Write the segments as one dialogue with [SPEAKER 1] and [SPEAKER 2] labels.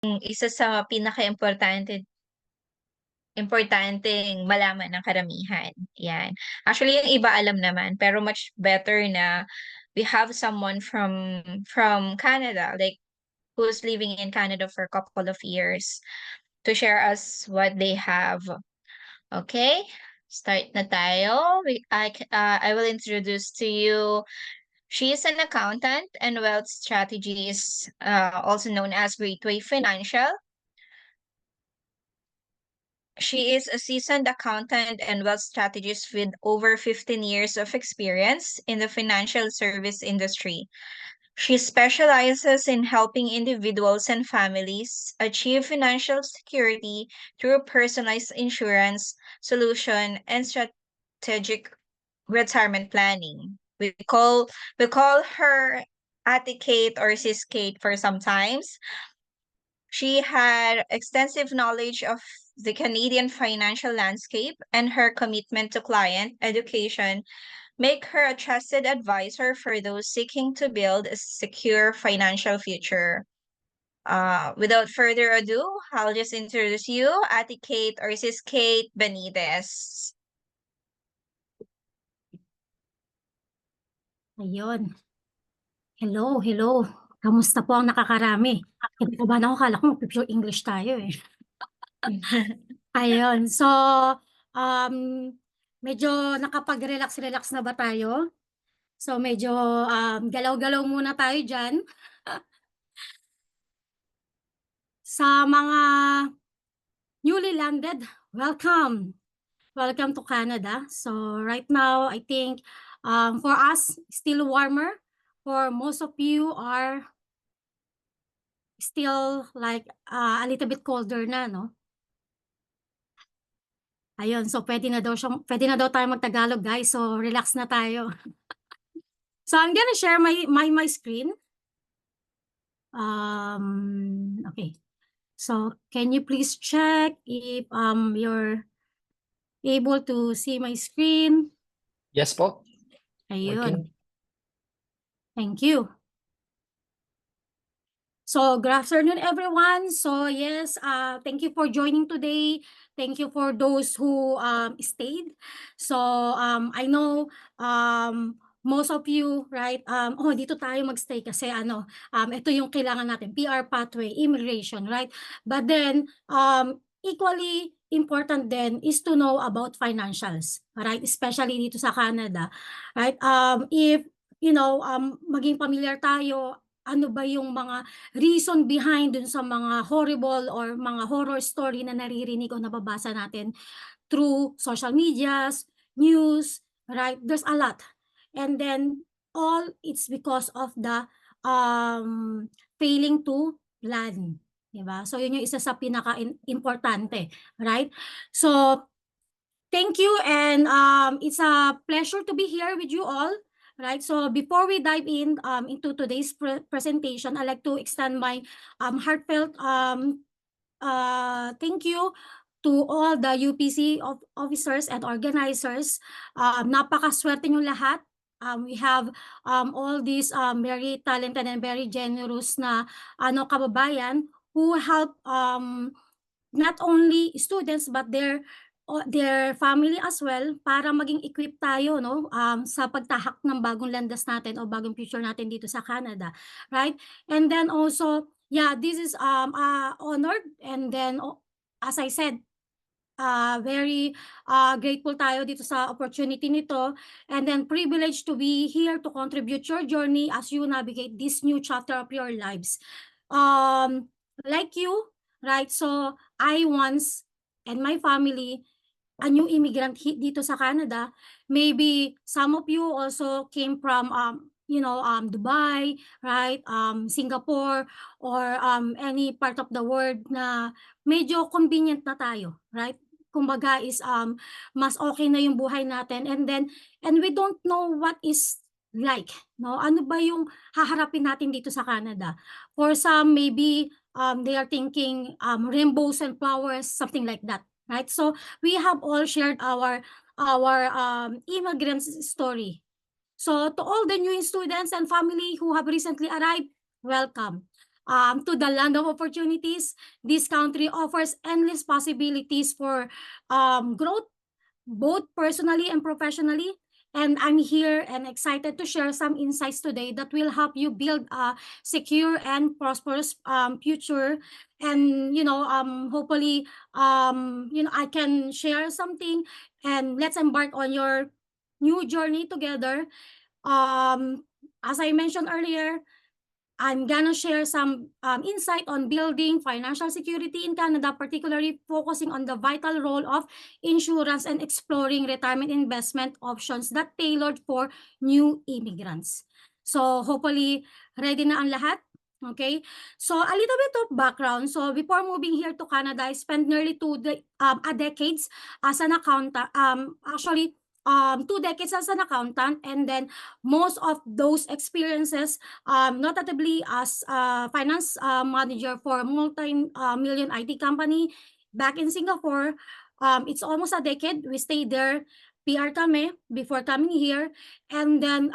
[SPEAKER 1] isa sa pinakaimportante importanteng malaman ng karamihan, 'yan. Actually, yung iba alam naman, pero much better na we have someone from Canada, like, who's living in Canada for a couple of years to share us what they have. Okay, start na tayo. I will introduce to you. She is an accountant and wealth strategist, also known as Greatway Financial. She is a seasoned accountant and wealth strategist with over 15 years of experience in the financial service industry. She specializes in helping individuals and families achieve financial security through personalized insurance solution and strategic retirement planning. We call her Ate Kate or Sis Kate for sometimes. She had extensive knowledge of the Canadian financial landscape, and her commitment to client education make her a trusted advisor for those seeking to build a secure financial future. Without further ado, I'll just introduce you, Ate Kate or Sis Kate Benitez.
[SPEAKER 2] Ayun. Hello, hello. Kamusta po ang nakakarami? Kinakabahan ako, akala ko mag-pure English tayo eh. Ayun. So, um, medyo nakapag-relax na ba tayo? So, medyo galaw-galaw muna tayo dyan. Sa mga newly landed, welcome. Welcome to Canada. So, right now, I think for us, still warmer. For most of you are still like a little bit colder na, no? Ayun, so pwede na daw tayo mag-Tagalog, guys. So relax na tayo. So I'm gonna share my screen. Okay. So can you please check if you're able to see my screen?
[SPEAKER 3] Yes po.
[SPEAKER 2] Ayun.
[SPEAKER 3] Working.
[SPEAKER 2] Thank you. So, good afternoon, everyone. So, yes, thank you for joining today. Thank you for those who stayed. So, I know most of you, right? Dito tayo magstay kasi ito yung kailangan natin, PR pathway, immigration, right? But then, equally important then is to know about financials, right? Especially dito sa Canada, right? If maging familiar tayo, ano ba yung mga reason behind dun sa mga horrible or mga horror story na naririnig o nababasa natin through social medias, news, right? There's a lot. And then all it's because of the failing to plan. Diba? So yun yung isa sa pinaka-importante, right? So thank you, and it's a pleasure to be here with you all. Right, so before we dive into today's presentation, I'd like to extend my heartfelt thank you to all the UPC officers and organizers. Napakaswerte nyo lahat. We have all these very talented and very generous na kababayan who help not only students but their family as well para maging equipped tayo sa pagtahak ng bagong landas natin o bagong future natin dito sa Canada, right? And then also, yeah, this is honored, and then as I said, very grateful tayo dito sa opportunity nito, and then privileged to be here to contribute your journey as you navigate this new chapter of your lives. Like you, right? So I once and my family a new immigrant dito sa Canada. Maybe some of you also came from Dubai, right? Singapore, or any part of the world na medyo convenient na tayo, right? Kumbaga is mas okay na yung buhay natin, and we don't know what is like, no? Ano ba yung haharapin natin dito sa Canada? For some, maybe they are thinking rainbows and flowers, something like that. Right, so we have all shared our immigrant story. So to all the new students and family who have recently arrived, welcome. to the land of opportunities. This country offers endless possibilities for growth, both personally and professionally. And I'm here and excited to share some insights today that will help you build a secure and prosperous future. And, hopefully, I can share something, and let's embark on your new journey together. As I mentioned earlier, I'm gonna share some insight on building financial security in Canada, particularly focusing on the vital role of insurance and exploring retirement investment options that tailored for new immigrants. So hopefully, ready na ang lahat? Okay, so a little bit of background. So before moving here to Canada, I spent nearly a decades as an accountant. Actually, 2 decades as an accountant, and then most of those experiences, notably as a finance manager for a multi-million IT company back in Singapore. It's almost a decade. We stayed there. PR kami before coming here. And then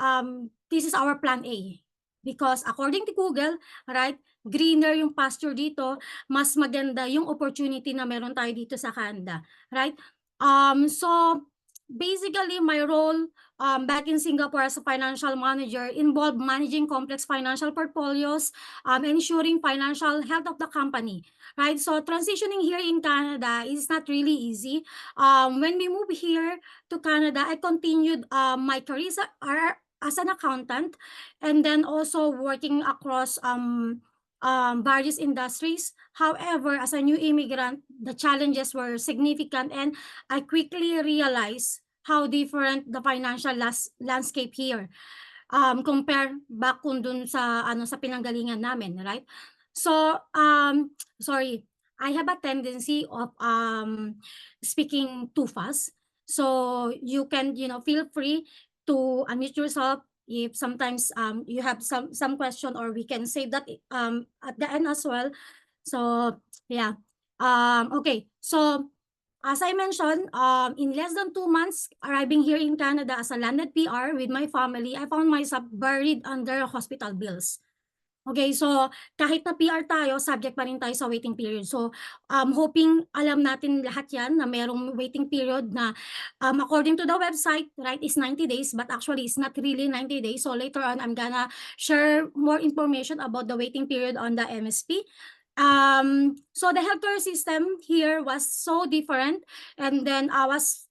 [SPEAKER 2] this is our plan A. Because according to Google, right, greener yung pasture dito, mas maganda yung opportunity na meron tayo dito sa Canada, right? So basically my role back in Singapore as a financial manager involved managing complex financial portfolios, ensuring financial health of the company, right? So transitioning here in Canada is not really easy. When we moved here to Canada, I continued my career as an accountant, and then also working across various industries. However, as a new immigrant, the challenges were significant, and I quickly realized how different the financial landscape here compare back kung dun sa sa pinanggalingan namin, right? So sorry, I have a tendency of speaking too fast. So you can feel free to unmute yourself if sometimes you have some question, or we can save that at the end as well. So yeah. Okay. So as I mentioned, in less than 2 months arriving here in Canada as a landed PR with my family, I found myself buried under hospital bills. Okay, so kahit na PR tayo, subject pa rin tayo sa waiting period. So hoping alam natin lahat yan na merong waiting period na according to the website, right, is 90 days, but actually it's not really 90 days. So later on, I'm gonna share more information about the waiting period on the MSP. So the healthcare system here was so different, and then I was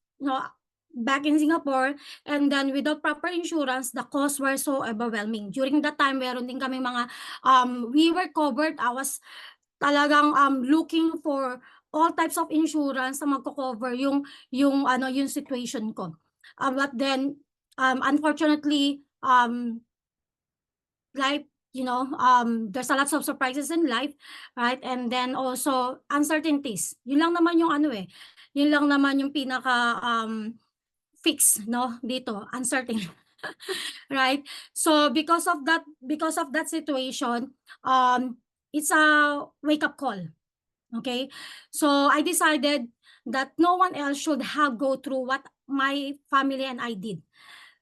[SPEAKER 2] back in Singapore, and then without proper insurance, the costs were so overwhelming. During that time, meron din kami mga we were covered. I was talagang looking for all types of insurance na magko-cover yung situation ko. But then unfortunately, life, there's a lots of surprises in life, right? And then also uncertainties. Yun lang naman yung yun lang naman yung pinaka fix dito, uncertain. Right? So because of that situation, it's a wake up call. Okay? So I decided that no one else should have go through what my family and I did.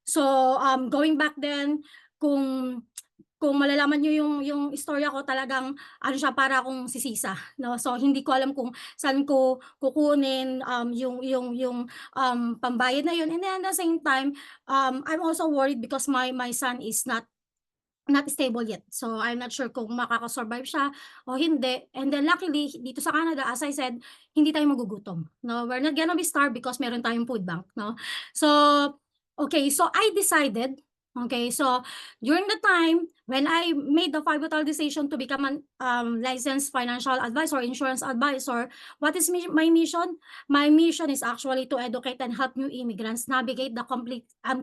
[SPEAKER 2] So going back then, kung malalaman niyo yung istorya ko, talagang siya, para akong sisisa, no? So hindi ko alam kung saan ko kukunin yung pambayad na yun. And then at the same time, I'm also worried because my son is not stable yet. So I'm not sure kung makakasurvive siya o hindi. And then luckily dito sa Canada, as I said, hindi tayo magugutom. No, we're not gonna be starved because meron tayong food bank, no? So okay, so I decided, okay, so during the time when I made the pivotal decision to become an licensed financial advisor, insurance advisor, what is my mission? My mission is actually to educate and help new immigrants navigate the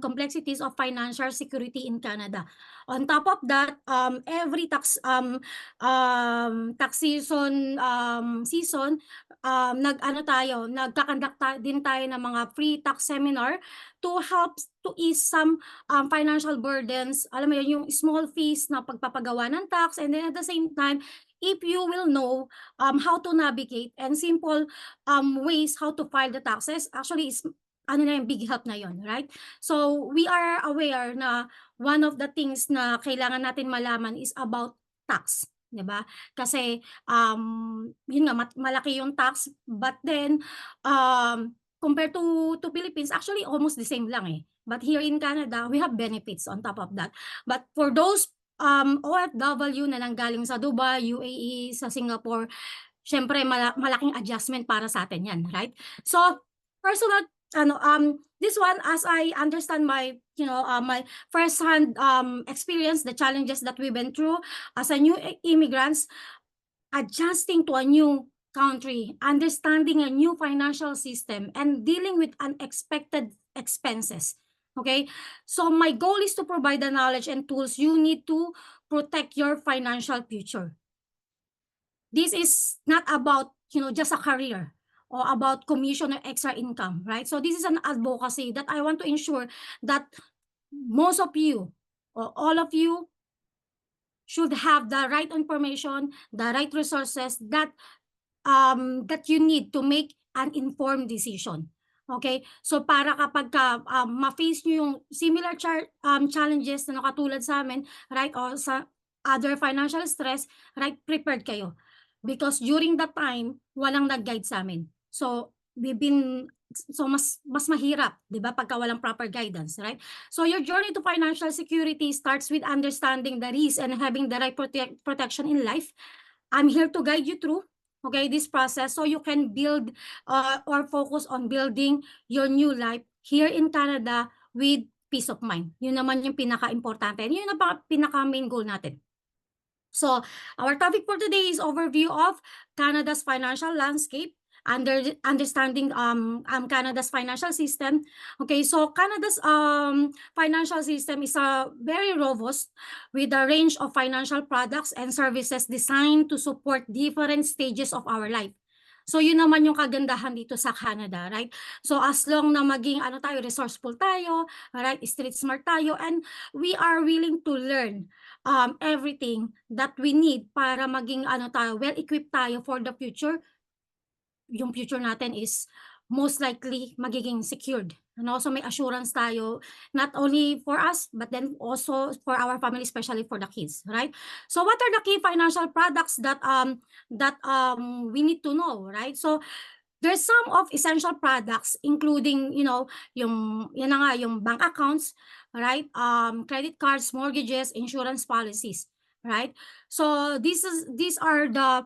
[SPEAKER 2] complexities of financial security in Canada. On top of that, every tax season nagkakandak din tayo ng mga free tax seminar to help to ease some financial burdens. Alam mo yun, yung small fees na pagpapagawa ng tax, and then at the same time, if you will know how to navigate and simple ways how to file the taxes, actually is yung big help na yon, right? So we are aware na one of the things na kailangan natin malaman is about tax. 'di ba? Kasi, yun nga malaki yung tax, but then, compared to Philippines, actually almost the same lang, eh. But here in Canada, we have benefits on top of that. But for those, OFW na nanggaling sa Dubai, UAE, sa Singapore, siyempre malaking adjustment para sa atin 'yan, right? So, personal this one, as I understand my, my firsthand experience, the challenges that we went through as a new immigrants, adjusting to a new country, understanding a new financial system, and dealing with unexpected expenses. Okay, so my goal is to provide the knowledge and tools you need to protect your financial future. This is not about, just a career or about commission or extra income, right? So this is an advocacy that I want to ensure that most of you or all of you should have the right information, the right resources that you need to make an informed decision. Okay? So para kapag ma-face nyo yung similar challenges na nakatulad sa amin, right, or sa other financial stress, right, prepared kayo. Because during that time, walang nag-guide sa amin. So mas mahirap, 'di ba, pagka walang proper guidance, right? So your journey to financial security starts with understanding the risk and having the right protection in life. I'm here to guide you through, okay, this process so you can build or focus on building your new life here in Canada with peace of mind. Yun naman yung pinaka-importante. Yun yung pinaka-main goal natin. So, our topic for today is overview of Canada's financial landscape, understanding Canada's financial system. Okay, so Canada's financial system is very robust with a range of financial products and services designed to support different stages of our life. So yun naman yung kagandahan dito sa Canada, right? So as long na maging resourceful tayo, right, street smart tayo, and we are willing to learn everything that we need para maging well-equipped tayo for the future, yung future natin is most likely magiging secured. And also may assurance tayo, not only for us, but then also for our family, especially for the kids, right? So what are the key financial products that we need to know, right? So there's some of essential products, including, yung bank accounts, right? Credit cards, mortgages, insurance policies, right? So these are the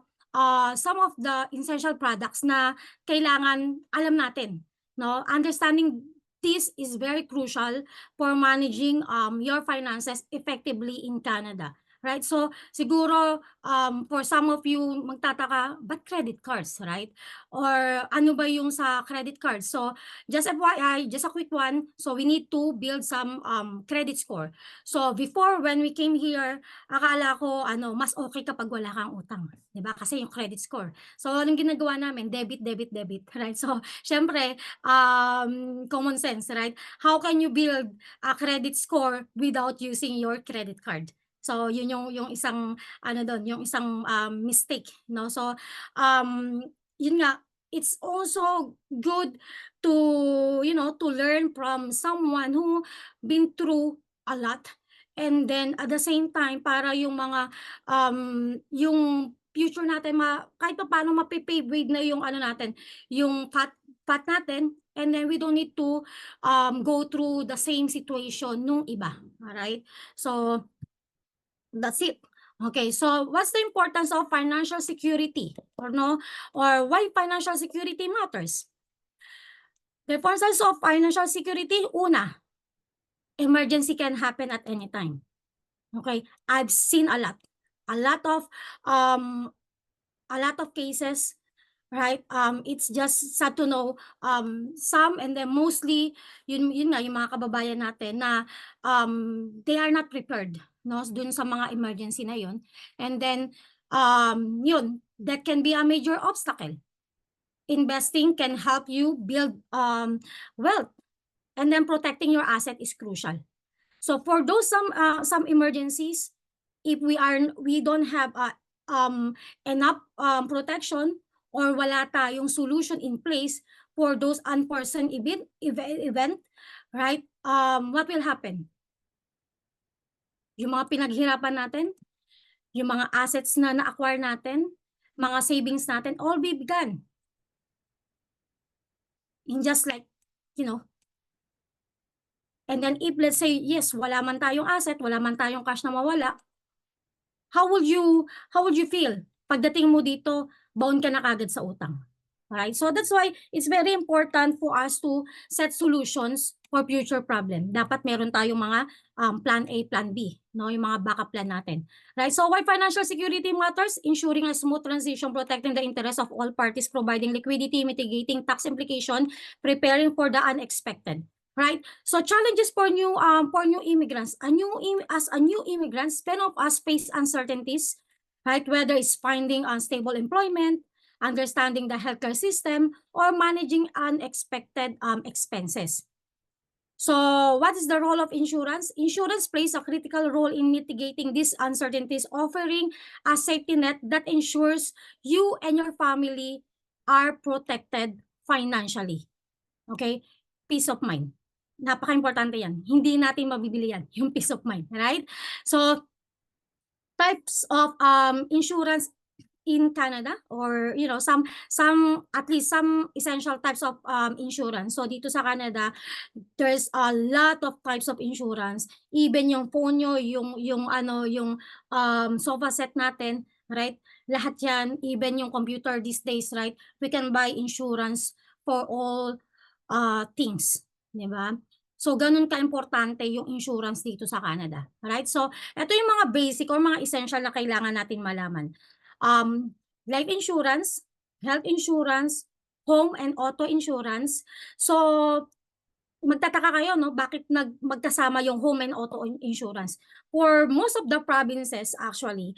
[SPEAKER 2] some of the essential products na kailangan alam natin, no? Understanding this is very crucial for managing your finances effectively in Canada. Right? So siguro for some of you magtataka, but credit cards, right? Or ano ba yung sa credit cards? So just FYI, just a quick one. So we need to build some credit score. So before, when we came here, akala ko mas okay kapag wala kang utang, 'di ba? Kasi yung credit score. So anong ginagawa namin? Debit, debit, debit, right? So syempre common sense, right? How can you build a credit score without using your credit card? So yun yung isang yung isang mistake, no? So yun nga, it's also good to to learn from someone who been through a lot, and then at the same time para yung mga yung future natin kahit papaano mape-pave way na yung natin, yung path natin, and then we don't need to go through the same situation nung iba. Alright? So that's it. Okay, so what's the importance of financial security, or why financial security matters? The importance of financial security, una, emergency can happen at any time. Okay, I've seen a lot of cases, right? It's just sad to know some, and then mostly yun nga yung mga kababayan natin na they are not prepared, no, dun sa mga emergency na yun, and then yun, that can be a major obstacle. Investing can help you build wealth, and then protecting your asset is crucial. So for those some emergencies, if we don't have enough protection, or wala tayong solution in place for those unforeseen event, right? What will happen? Yung mga pinaghirapan natin, yung mga assets na na-acquire natin, mga savings natin, all be gone. In just like, you know, and then if let's say, yes, wala man tayong asset, wala man tayong cash na mawala, how would you feel? Pagdating mo dito, bound ka na kagad sa utang. Alright? So that's why it's very important for us to set solutions for future problem. Dapat meron tayong mga plan A, plan B, no? Yung mga backup plan natin. Right? So why financial security matters? Ensuring a smooth transition, protecting the interests of all parties, providing liquidity, mitigating tax implication, preparing for the unexpected. Right? So challenges for new immigrants. As a new immigrants, many of us face uncertainties, right? Whether it's finding unstable employment, understanding the healthcare system, or managing unexpected expenses. So what is the role of insurance? Insurance plays a critical role in mitigating these uncertainties, offering a safety net that ensures you and your family are protected financially. Okay? Peace of mind. Napaka-importante yan. Hindi natin mabibili yan, yung peace of mind. Right? So, types of insurance in Canada, or some at least some essential types of insurance. So dito sa Canada, there's a lot of types of insurance. Even yung phone nyo, yung sofa set natin, right? Lahat yan, even yung computer these days, right? We can buy insurance for all things, di ba? So, ganun ka-importante yung insurance dito sa Canada. Right? So, ito yung mga basic or mga essential na kailangan natin malaman. Life insurance, health insurance, home and auto insurance. So, magtataka kayo, no? Bakit magkasama yung home and auto insurance? For most of the provinces, actually,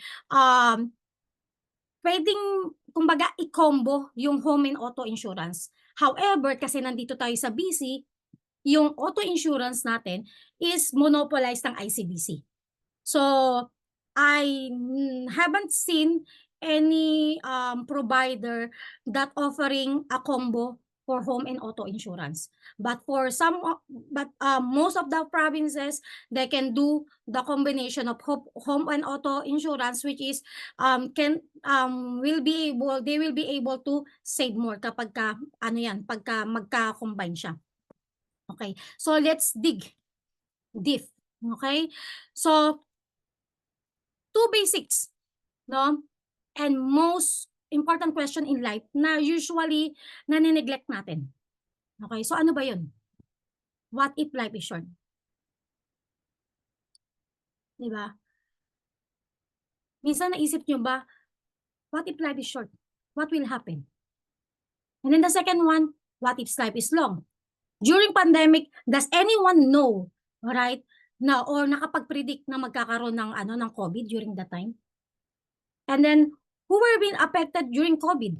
[SPEAKER 2] pwedeng, kumbaga, i-combo yung home and auto insurance. However, kasi nandito tayo sa BC, yung auto insurance natin is monopolized ng ICBC. So, I haven't seen any provider that offering a combo for home and auto insurance. But for most of the provinces, they can do the combination of home and auto insurance, which is they will be able to save more kapag pagka magka-combine siya. Okay, so let's dig deep. Okay, so two basics, no? And most important question in life na usually nane-neglect natin. Okay, so ano ba yun? What if life is short? Diba? Minsan naisip nyo ba, what if life is short? What will happen? And then the second one, what if life is long? During pandemic, does anyone know, right, na or nakapag-predict na magkakaroon ng COVID during that time? And then, who were being affected during COVID?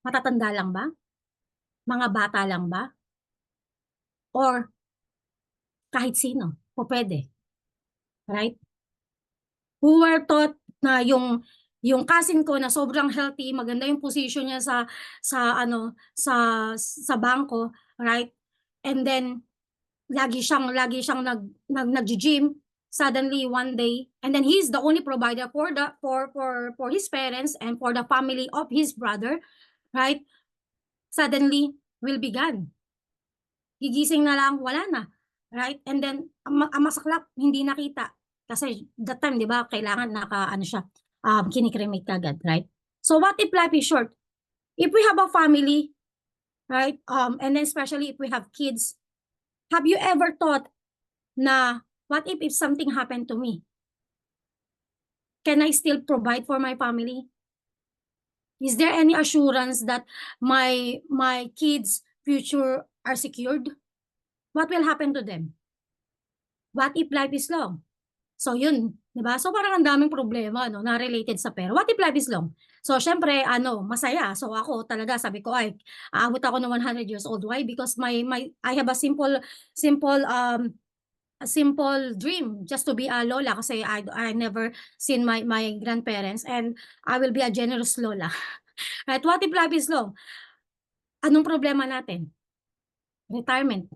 [SPEAKER 2] Matatanda lang ba? Mga bata lang ba? Or kahit sino? O pwede? Right? Who were taught na yung cousin ko na sobrang healthy, maganda yung position niya sa bangko, right? And then lagi siyang nag-gym suddenly one day, and then he's the only provider for his parents and for the family of his brother, right? Suddenly will be gone. Gigising na lang, wala na, right? And then ang masaklap, hindi nakita kasi that time, di ba, kailangan kinikremate kagad, right? So what if life is short? If we have a family, right, and then especially if we have kids, have you ever thought na what if something happened to me? Can I still provide for my family? Is there any assurance that my kids' future are secured? What will happen to them? What if life is long? So yun, 'di ba? So parang ang daming problema na related sa pera. What if life is long? So syempre masaya. So ako talaga sabi ko ay aabot ako ng 100 years old. Why? Because I have a simple dream just to be a lola kasi I never seen my grandparents, and I will be a generous lola. Right? What if life is long? Anong problema natin? Retirement.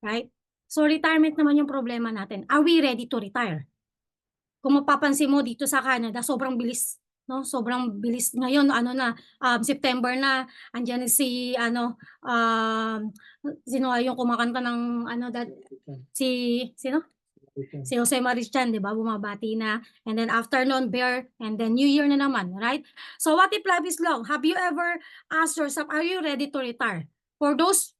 [SPEAKER 2] Right? So retirement naman yung problema natin. Are we ready to retire? kung mapapansin mo dito sa Canada, sobrang bilis, no? Sobrang bilis. Ngayon, ano na, September na, andiyan si, sino nga yung kumakanta ng, sino? Si Jose Marichan, di ba? Bumabati na. And then afternoon, Bear, and then New Year na naman, right? So what if life is long? Have you ever asked yourself, are you ready to retire? For those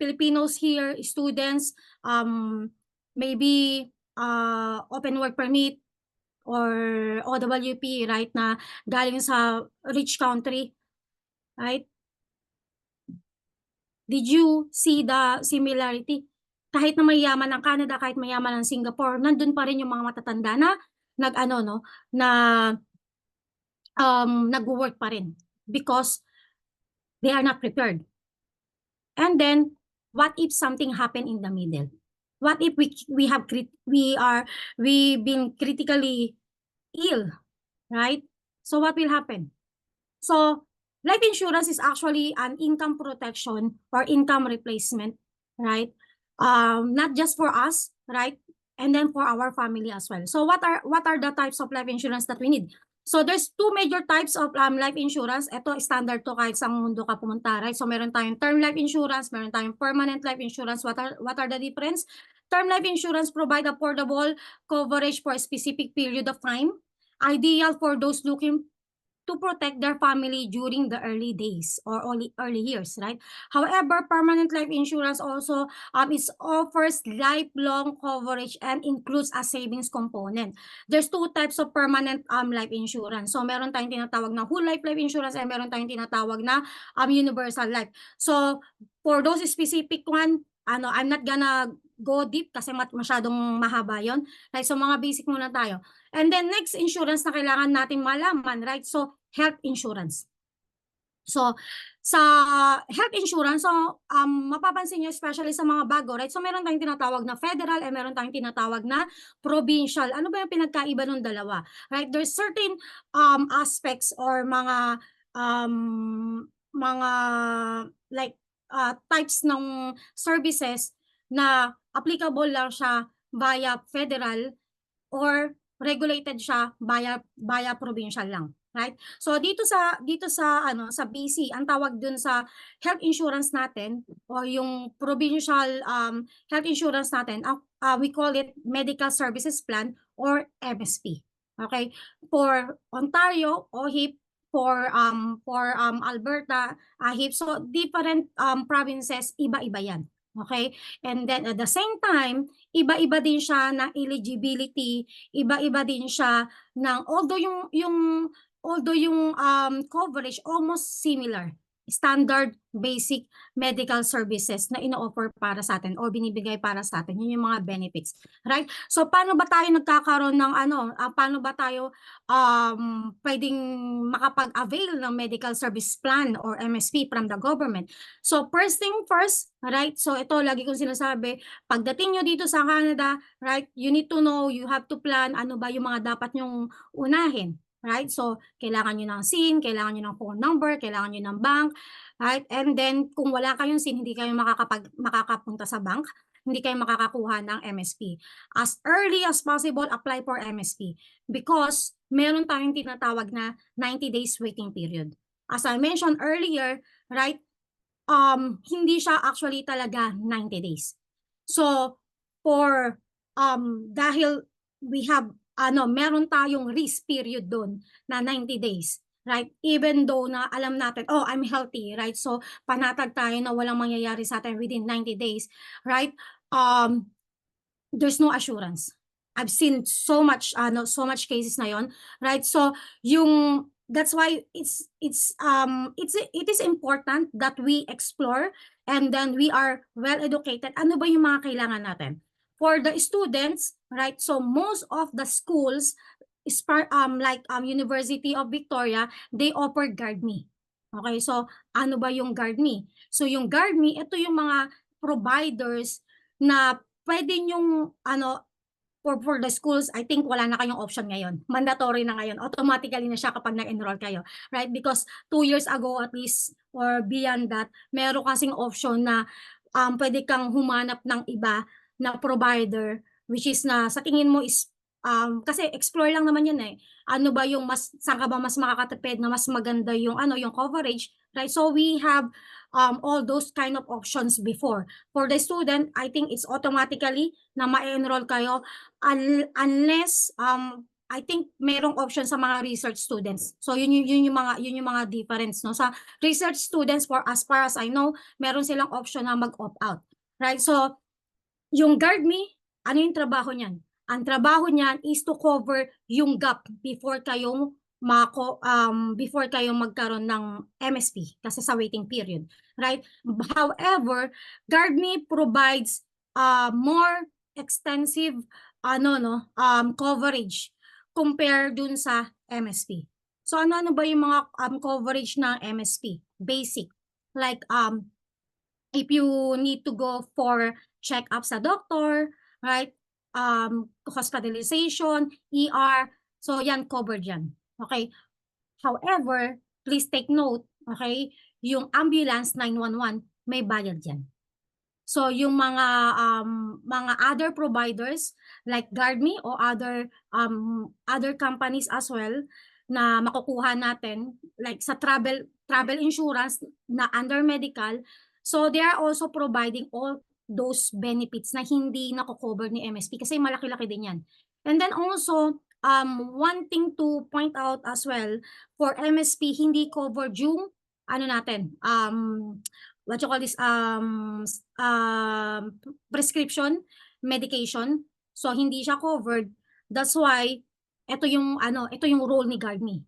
[SPEAKER 2] Filipinos here, students, maybe open work permit or OWP, right, na galing sa rich country, right? Did you see the similarity? Kahit na mayaman ang Canada, kahit mayaman ang Singapore, nandun pa rin yung mga matatanda na nag-work pa rin because they are not prepared. And then, what if something happened in the middle? What if we've been critically ill, right? So what will happen? So life insurance is actually an income protection or income replacement, right? Not just for us, right? And then for our family as well. So what are the types of life insurance that we need? So there's two major types of life insurance. Ito standard to kahit sa mundo ka pumunta, right? So meron tayong term life insurance, meron tayong permanent life insurance. What are the difference? Term life insurance provide affordable coverage for a specific period of time, ideal for those looking to protect their family during the early days or early years, right? However, permanent life insurance also offers lifelong coverage and includes a savings component. There's two types of permanent life insurance. So meron tayong tinatawag na whole life insurance and meron tayong tinatawag na universal life. So for those specific one, I'm not gonna go deep kasi masyadong mahaba yon. Right? So mga basic muna tayo. And then next insurance na kailangan natin malaman, right? So health insurance. So sa health insurance, so mapapansin niyo especially sa mga bago, right? So meron tayong tinatawag na federal and meron tayong tinatawag na provincial. Ano ba yung pinagkaiba ng dalawa? Right? There's certain aspects or mga like types ng services na applicable lang siya via federal or regulated siya via provincial lang, right? So dito sa BC, ang tawag dun sa health insurance natin o yung provincial health insurance natin, we call it Medical Services Plan or MSP. Okay? For Ontario, OHIP, for Alberta, AHIP. So different provinces, iba-iba yan. Okay? And then at the same time, iba-iba din siya ng eligibility, iba-iba din siya ng although yung coverage almost similar, standard basic medical services na ino-offer para sa atin o binibigay para sa atin. Yun yung mga benefits, right? So paano ba tayo nagkakaroon ng paano ba tayo pwedeng makapag-avail ng medical service plan or MSP from the government? So first thing first, right? So ito lagi kong sinasabi, pagdating nyo dito sa Canada, right? You need to know, you have to plan ano ba yung mga dapat nyong unahin. Right? So, kailangan nyo ng SIN, kailangan nyo ng phone number, kailangan nyo ng bank, right? And then, kung wala kayong SIN, hindi kayo makakapunta sa bank, hindi kayo makakakuha ng MSP. As early as possible, apply for MSP because meron tayong tinatawag na 90 days waiting period. As I mentioned earlier, right? Hindi siya actually talaga 90 days. So, dahil we have meron tayong risk period doon na 90 days, right? Even though na alam natin, oh, I'm healthy, right? So, panatag tayo na walang mangyayari sa atin within 90 days, right? There's no assurance. I've seen so much cases na yon, right? So, that's why it is important that we explore and then we are well educated. Ano ba yung mga kailangan natin? For the students, right? So most of the schools, University of Victoria, they offer GuardMe. Okay, so ano ba yung GuardMe? So yung GuardMe, ito yung mga providers na pwede yung for the schools, I think wala na kayong option ngayon. Mandatory na ngayon. Automatically na siya kapag nag-enroll kayo. Right? Because 2 years ago at least or beyond that, meron kasing option na pwede kang humanap ng iba na provider, which is na sa tingin mo is kasi explore lang naman yan eh. Ano ba yung saan ka ba mas makakatipid na mas maganda yung yung coverage, right? So we have all those kind of options before. For the student, I think it's automatically na ma-enroll kayo unless I think merong option sa mga research students. So yun yung mga difference no. Sa research students, for as far as I know, meron silang option na mag-opt out. Right? So yung GuardMe, ano yung trabaho niyan? Ang trabaho niyan is to cover yung gap before kayong magkaroon ng MSP kasi sa waiting period, right? However, GuardMe provides more extensive coverage compare dun sa MSP. So ano ba yung mga coverage ng MSP? Basic. Like if you need to go for check-up sa doctor, right? Hospitalization, ER, so yan covered yan. Okay? However, please take note, okay? Yung ambulance 911, may bayad yan. So yung mga other providers like GuardMe or other companies as well na makukuha natin like sa travel insurance na under medical, so they are also providing all those benefits na hindi nako-cover ni MSP kasi malaki-laki din yan. And then also one thing to point out as well, for MSP hindi covered yung what you call this prescription medication, so hindi siya covered. That's why ito yung role ni GuardMe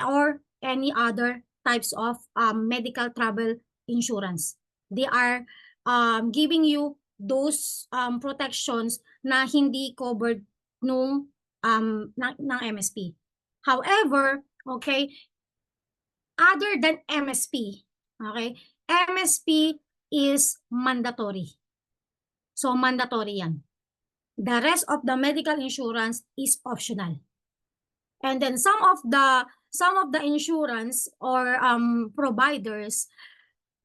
[SPEAKER 2] or any other types of medical travel insurance. They are giving you those protections na hindi covered ng MSP. However, okay, other than MSP, okay, MSP is mandatory. So mandatory yan. The rest of the medical insurance is optional. And then some of the insurance or providers,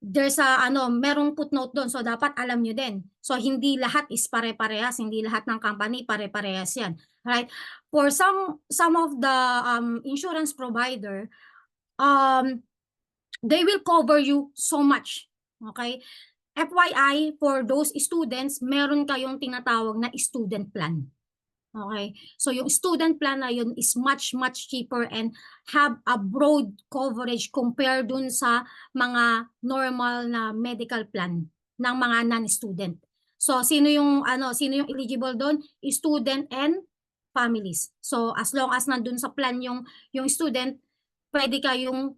[SPEAKER 2] there's merong footnote doon, so dapat alam nyo din. So hindi lahat is pare-parehas, hindi lahat ng company pare-parehas yan, right? For some of the insurance provider, they will cover you so much, okay? FYI, for those students, meron kayong tinatawag na student plan. Okay? So yung student plan na yun is much cheaper and have a broad coverage compared dun sa mga normal na medical plan ng mga non-student. So sino yung eligible doon? Student and families. So as long as nandun sa plan yung student, pwede kayong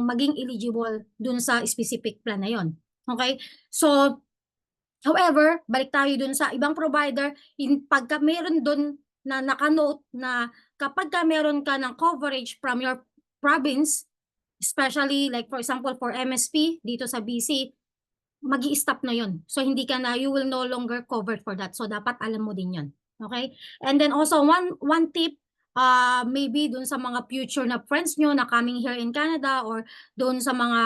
[SPEAKER 2] maging eligible dun sa specific plan na yon. Okay? So, however, balik tayo dun sa ibang provider, pagka meron dun na nakanote na kapag meron ka ng coverage from your province, especially like for example for MSP dito sa BC, magi-stop na yon. So, you will no longer covered for that. So, dapat alam mo din yon. Okay? And then also, one tip, maybe dun sa mga future na friends nyo na coming here in Canada or dun sa mga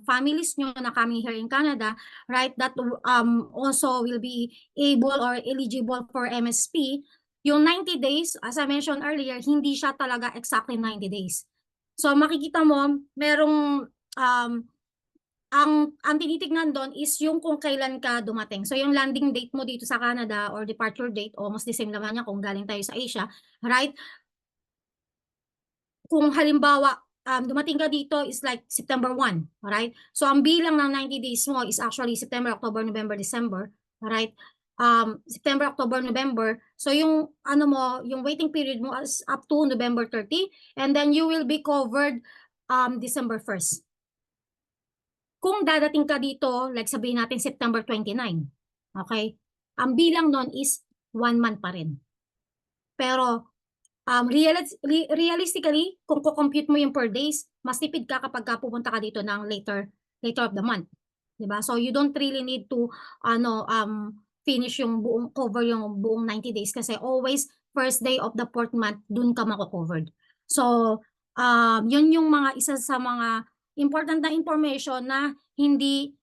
[SPEAKER 2] families nyo na coming here in Canada, right, that also will be able or eligible for MSP, yung 90 days, as I mentioned earlier, hindi siya talaga exactly 90 days. So makikita mo, merong ang tinitignan doon is yung kung kailan ka dumating. So yung landing date mo dito sa Canada or departure date, almost the same naman niya kung galing tayo sa Asia, right? Kung halimbawa, dumating ka dito is like September 1, right? So ang bilang ng 90 days mo is actually September, October, November, December, right? September, October, November. So yung yung waiting period mo is up to November 30 and then you will be covered December 1st. Kung dadating ka dito, like sabihin natin September 29, okay? Ang bilang nun is 1 month pa rin. Pero realistically, kung compute mo yung per days, mas tipid ka kapag pupunta ka dito ng later of the month. Diba? So you don't really need to finish cover yung buong 90 days kasi always first day of the 4th month dun ka mako-covered. So yun yung isa sa mga important na information na hindi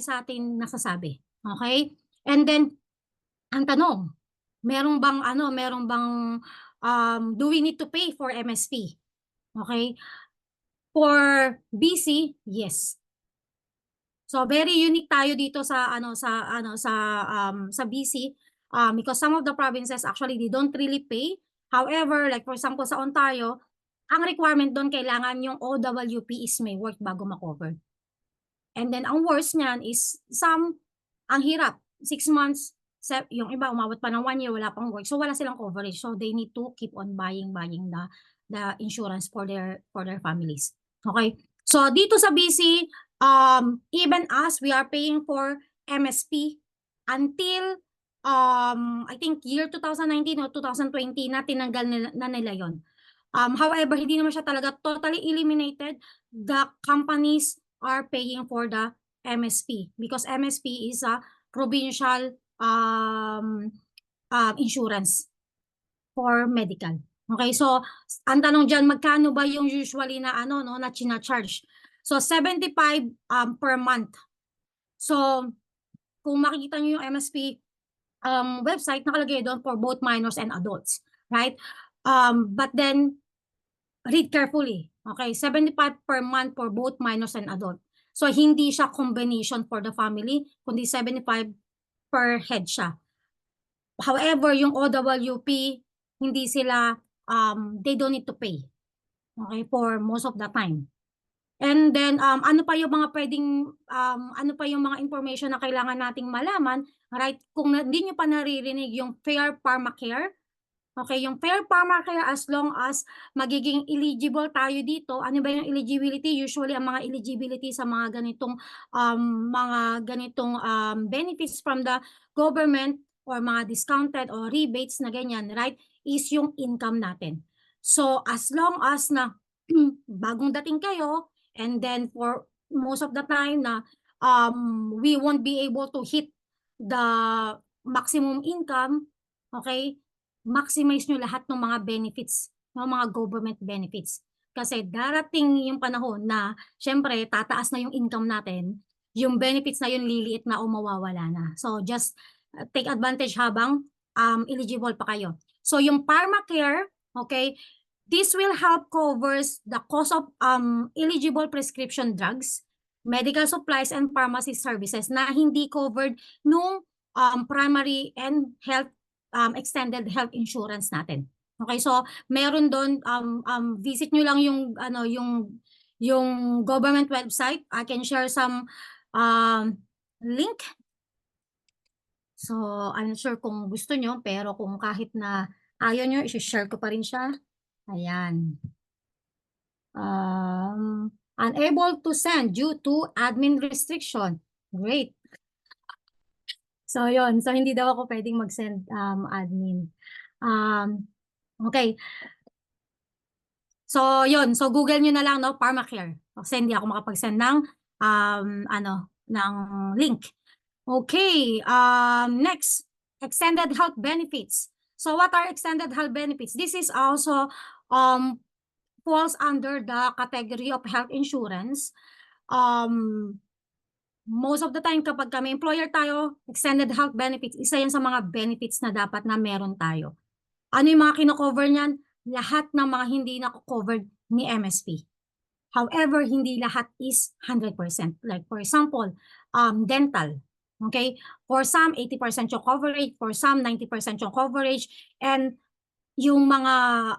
[SPEAKER 2] sa atin nasasabi. Okay? And then, ang tanong, merong bang do we need to pay for MSP? Okay? For BC, yes. So very unique tayo dito sa BC because some of the provinces actually they don't really pay. However, like for example sa Ontario, ang requirement doon kailangan yung OWP is may work bago ma-cover. And then ang worst niyan is ang hirap, 6 months, yung iba umabot pa ng 1 year wala pang work. So wala silang coverage. So they need to keep on buying the insurance for their families. Okay? So dito sa BC, even us, we are paying for MSP until I think year 2019 or 2020 na tinanggal nila yon. However, hindi naman siya talaga totally eliminated. The companies are paying for the MSP because MSP is a provincial insurance for medical. Okay, so ang tanong diyan, magkano ba yung usually na na china-charge? So 75 per month. So kung makikita niyo yung MSP website, nakalagay doon for both minors and adults, right? But then read carefully. Okay, 75 per month for both minors and adult. So hindi siya combination for the family, kundi 75 per head siya. However, yung OWP, hindi sila they don't need to pay. Okay, for most of the time. And then ano pa yung mga information na kailangan nating malaman, right? Kung hindi niyo pa naririnig yung Fair Pharmacare. Okay, yung Fair Pharmacare, as long as magiging eligible tayo dito. Ano ba yung eligibility? Usually ang mga eligibility sa mga ganitong benefits from the government or mga discounted or rebates na ganyan, right? Is yung income natin. So as long as na bagong dating kayo, and then for most of the time na we won't be able to hit the maximum income, okay, maximize nyo lahat ng mga benefits, ng mga government benefits. Kasi darating yung panahon na, syempre, tataas na yung income natin, yung benefits na yun liliit na o mawawala na. So just take advantage habang eligible pa kayo. So yung Pharmacare, okay, this will help covers the cost of eligible prescription drugs, medical supplies, and pharmacy services na hindi covered nung primary and health extended health insurance natin. Okay, so meron doon visit nyo lang yung government website. I can share some link. So I'm sure kung gusto nyo, pero kung kahit na ayaw nyo, i-share ko pa rin siya. Ayan. Unable to send due to admin restriction. Great. So yon, so hindi daw ako pwedeng mag-send admin. Okay. So yon, so Google nyo na lang no, Pharmacare. Kasi hindi ako makapag-send ng ng link. Okay, next, extended health benefits. So what are extended health benefits? This is also falls under the category of health insurance. Most of the time kapag kami employer tayo, extended health benefits, isa yan sa mga benefits na dapat na meron tayo. Ano yung mga kino-cover niyan? Lahat ng mga hindi na-covered ni MSP. However, hindi lahat is 100%. Like for example, dental. Okay? For some, 80% yung coverage. For some, 90% yung coverage. And yung mga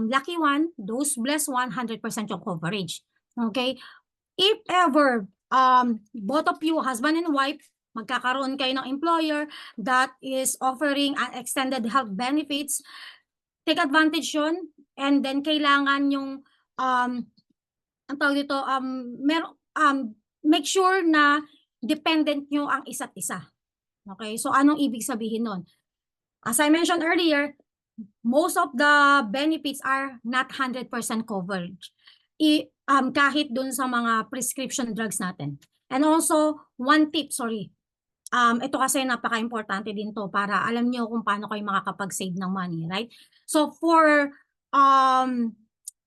[SPEAKER 2] lucky one, those blessed 100% yung coverage. Okay? If ever both of you, husband and wife, magkakaroon kayo ng employer that is offering an extended health benefits, take advantage yun, and then kailangan yung ang tawag dito, make sure na dependent nyo ang isa't isa. Okay? So anong ibig sabihin nun? As I mentioned earlier, most of the benefits are not 100% covered. Kahit dun sa mga prescription drugs natin. And also, one tip, sorry. Ito kasi napaka-importante din to para alam nyo kung paano kayo makakapag-save ng money, right? So for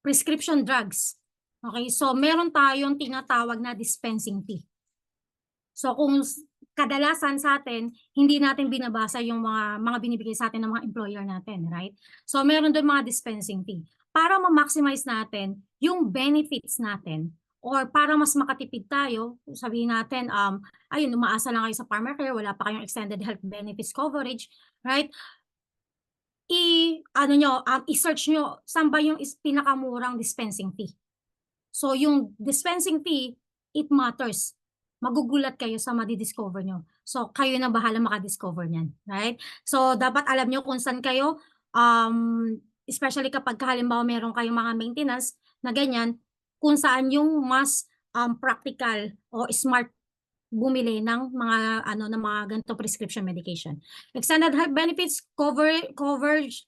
[SPEAKER 2] prescription drugs, okay, so meron tayong tinatawag na dispensing fee. So kung kadalasan sa atin, hindi natin binabasa yung mga binibigay sa atin ng mga employer natin, right? So meron doon mga dispensing fee. Para ma-maximize natin yung benefits natin or para mas makatipid tayo, sabihin natin, ayun, umaasa lang kayo sa farmer care, wala pa kayong extended health benefits coverage, right? I-search nyo, saan ba yung pinakamurang dispensing fee? So yung dispensing fee, it matters. Magugulat kayo sa madi-discover nyo. So kayo na bahala makadiscover niyan, right? So dapat alam nyo kung saan kayo, especially kapag halimbawa meron kayong mga maintenance na ganyan, kung saan yung mas practical o smart bumili ng mga ganito prescription medication. Extended health benefits coverage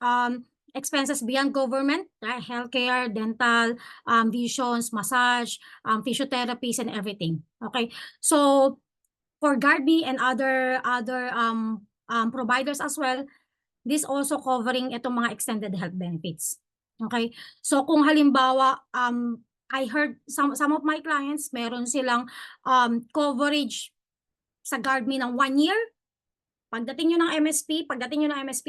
[SPEAKER 2] expenses beyond government, healthcare, dental, visions, massage, physiotherapies, and everything. Okay, so for GARDB and other providers as well, this also covering itong mga extended health benefits. Okay, so kung halimbawa I heard some of my clients meron silang coverage sa GARDME ng 1 year. Pagdating nyo ng MSP,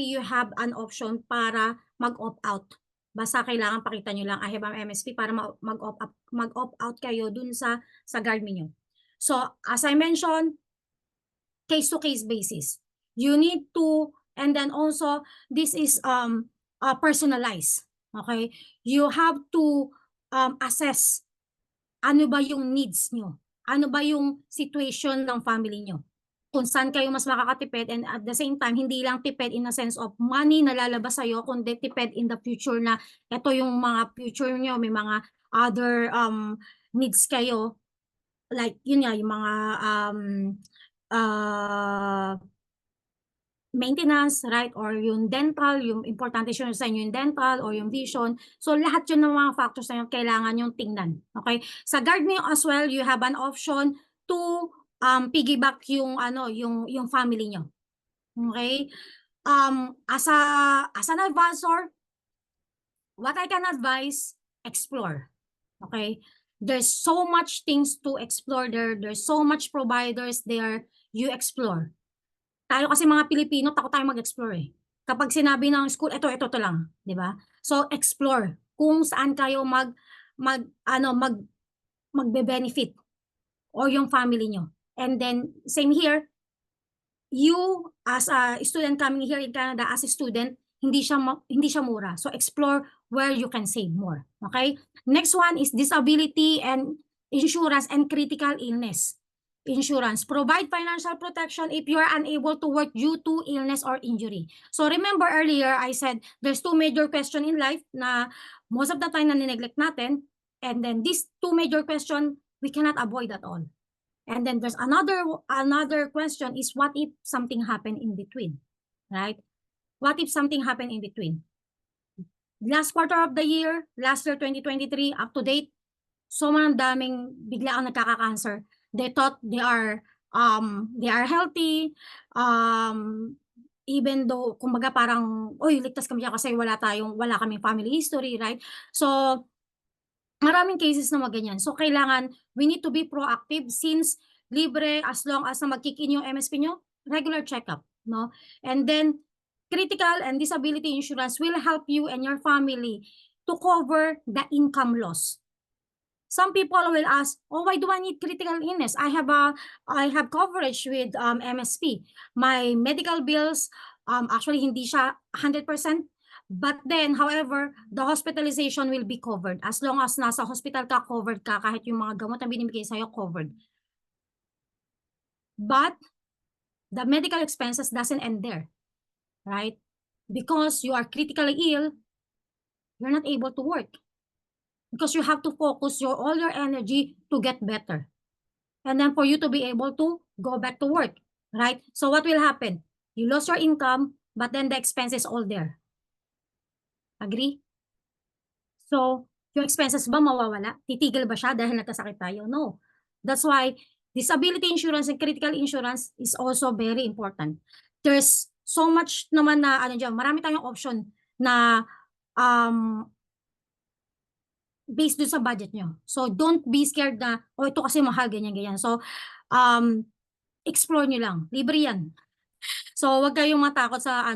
[SPEAKER 2] you have an option para mag-opt out. Basta kailangan pakita nyo lang, I have an MSP para mag-opt out kayo dun sa GARDME nyo. So, as I mentioned, case-to-case basis. You need to, and then also, this is personalized. Okay? You have to assess ano ba yung needs nyo? Ano ba yung situation ng family nyo? Kung saan kayo mas makakatipid, and at the same time, hindi lang tipid in a sense of money na lalabas sa'yo, kundi tipid in the future na ito yung mga future nyo, may mga other needs kayo. Like, yun nga, yung mga maintenance, right? Or yung dental, yung importante siya sa inyo yung dental or yung vision. So lahat yun ng mga factors na yung kailangan yung tingnan. Okay? Sa GARDME as well, you have an option to piggyback yung family nyo. Okay? As an advisor, what I can advise, explore. Okay? There's so much things to explore there. There's so much providers there. You explore. Tayo kasi mga Pilipino, takot tayo mag-explore eh. Kapag sinabi ng school, ito to lang, di ba? So explore kung saan kayo magbe-benefit or yung family nyo. And then same here, you as a student coming here in Canada as a student, hindi siya mura. So explore where you can save more. Okay? Next one is disability and insurance and critical illness. Insurance. Provide financial protection if you are unable to work due to illness or injury. So remember earlier, I said there's two major questions in life na most of the time na neglect natin. And then these two major questions, we cannot avoid at all. And then there's another question is what if something happened in between, right? What if something happened in between? Last quarter of the year, last year 2023, up to date, so daming bigla ang nagkaka-cancer. They thought they are healthy, even though kumbaga parang ligtas kami kasi wala kaming family history, right? So maraming cases na maganyan. So kailangan we need to be proactive since libre as long as na mag-kick in yung MSP nyo, regular checkup, no? And then critical and disability insurance will help you and your family to cover the income loss. Some people will ask, why do I need critical illness? I have coverage with MSP. My medical bills, actually hindi siya 100%. But then, however, the hospitalization will be covered. As long as nasa hospital ka, covered ka, kahit yung mga gamot na binibigay sa'yo, covered. But, the medical expenses doesn't end there. Right? Because you are critically ill, you're not able to work. Because you have to focus all your energy to get better. And then for you to be able to go back to work, right? So what will happen? You lost your income, but then the expense is all there. Agree? So, yung expenses ba mawawala? Titigil ba siya dahil nagkasakit tayo? No. That's why disability insurance and critical insurance is also very important. There's so much naman na, marami tayong option na based dun sa budget nyo. So, don't be scared na, ito kasi mahal, ganyan. So, explore nyo lang. Libre yan. So, wag kayong matakot sa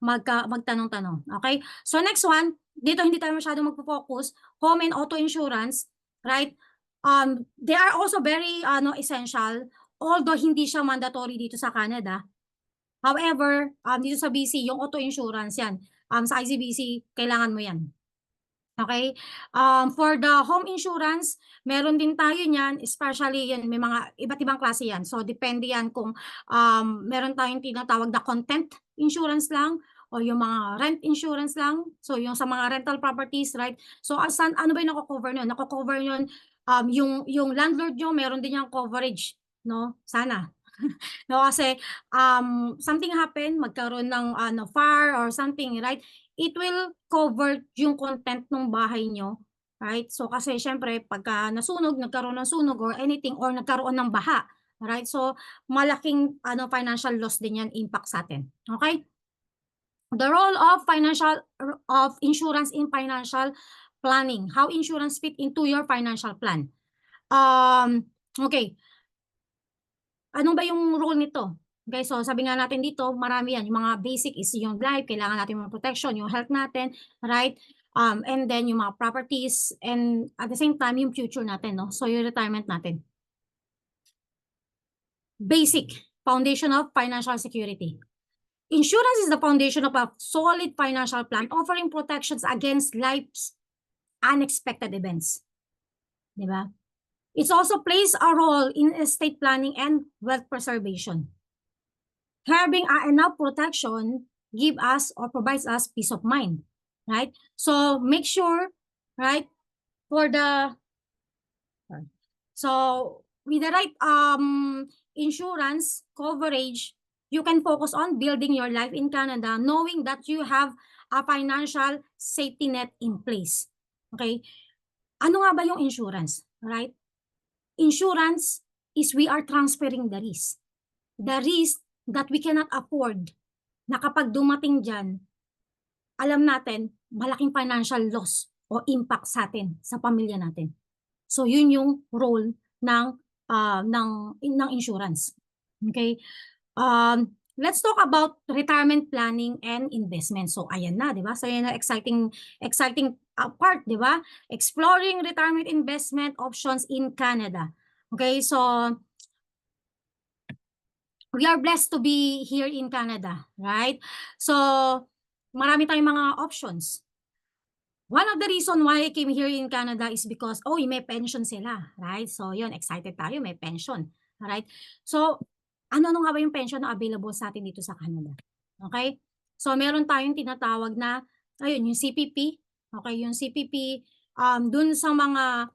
[SPEAKER 2] magtanong-tanong. Okay? So, next one, dito hindi tayo masyadong magpo-focus. Home and auto insurance, right? They are also very essential, although hindi siya mandatory dito sa Canada. However, dito sa BC, yung auto insurance yan. Sa ICBC, kailangan mo yan. Okay? For the home insurance, meron din tayo niyan, especially yan, may mga iba't ibang klase yan. So, depende yan kung meron tayong tinatawag na content insurance lang o yung mga rent insurance lang. So, yung sa mga rental properties, right? So, ano ba yung nako-cover nyo? Nako-cover yun, yung landlord nyo, meron din yung coverage. No? Sana. No, kasi something happen, magkaroon ng fire or something, right? It will cover yung content ng bahay nyo, right? So kasi syempre pagka nasunog, nagkaroon ng sunog or anything or nagkaroon ng baha, right? So malaking financial loss din yan impact sa atin. Okay? The role of insurance in financial planning. How insurance fit into your financial plan. Okay. Ano ba yung role nito? Okay, so sabi nga natin dito, marami yan. Yung mga basic is yung life, kailangan natin mga protection, yung health natin, right? And then yung mga properties, and at the same time, yung future natin, no? So yung retirement natin. Basic, foundation of financial security. Insurance is the foundation of a solid financial plan, offering protections against life's unexpected events. Diba? It also plays a role in estate planning and wealth preservation. Having enough protection give us or provides us peace of mind, right? So make sure, right, for the with the right insurance coverage, you can focus on building your life in Canada, knowing that you have a financial safety net in place. Okay? Ano nga ba yung insurance, right? Insurance is we are transferring the risk. The risk that we cannot afford na kapag dumating dyan, alam natin, malaking financial loss o impact sa atin, sa pamilya natin. So, yun yung role ng insurance. Okay? Let's talk about retirement planning and investment. So, ayan na, di ba? So, yan na exciting part, di ba? Exploring retirement investment options in Canada. Okay, so we are blessed to be here in Canada, right? So, marami tayong mga options. One of the reason why I came here in Canada is because, may pension sila, right? So, yun, excited tayo, may pension, right? So, ano nga ba yung pension na available sa atin dito sa Canada? Okay? So, meron tayong tinatawag na, ayun, yung CPP. Okay, yung CPP, dun sa mga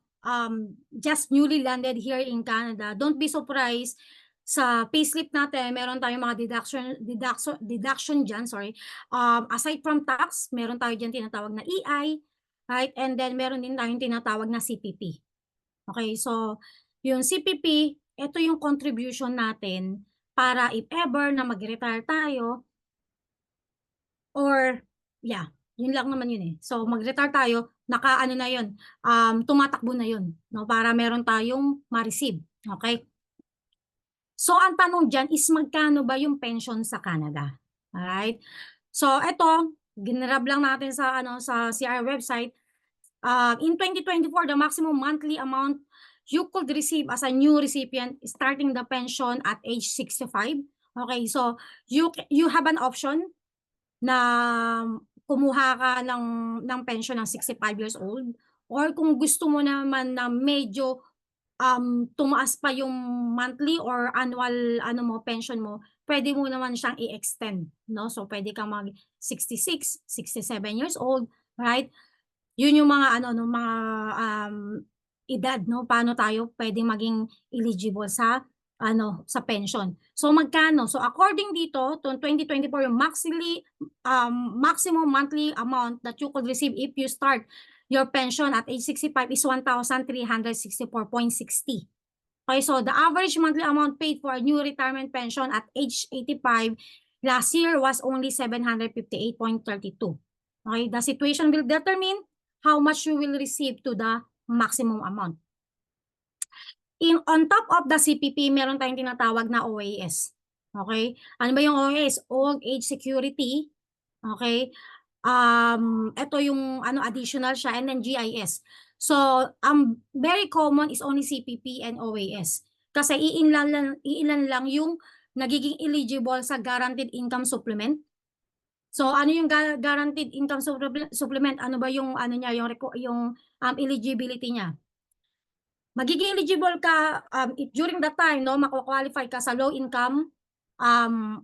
[SPEAKER 2] just newly landed here in Canada, don't be surprised sa payslip natin, meron tayong mga deduction dyan, sorry. Aside from tax, meron tayo dyan tinatawag na EI, right? And then meron din tayong tinatawag na CPP. Okay, so yung CPP, ito yung contribution natin para if ever na mag-retire tayo, or yun lang naman yun eh. So mag-retire tayo, naka-ano na yun, tumatakbo na yun, no? Para meron tayong ma-receive, okay? So, ang tanong dyan is magkano ba yung pension sa Canada? Alright? So, ito, ginrab lang natin sa CR website. In 2024, the maximum monthly amount you could receive as a new recipient starting the pension at age 65. Okay, so you have an option na kumuha ka ng pension ng 65 years old, or kung gusto mo naman na medyo tumaas pa yung monthly or annual pension mo, pwede mo naman siyang i-extend, no? So pwede kang mag 66, 67 years old, right? Yun yung mga mga edad, no? Paano tayo pwedeng maging eligible sa sa pension. So magkano? So according dito to 2024, yung maximum monthly amount that you could receive if you start your pension at age 65 is 1,364.60. Okay, so the average monthly amount paid for a new retirement pension at age 85 last year was only 758.32. Okay, the situation will determine how much you will receive to the maximum amount. On top of the CPP, meron tayong tinatawag na OAS. Okay? Ano ba yung OAS? Old Age Security. Okay? Ito yung additional siya, and then GIS. So, very common is only CPP and OAS. Kasi iilan lang yung nagiging eligible sa Guaranteed Income Supplement. So, ano yung Guaranteed Income Supplement? Ano ba yung niya, yung eligibility niya? Magiging eligible ka if during that time, no, mako-qualify ka sa low income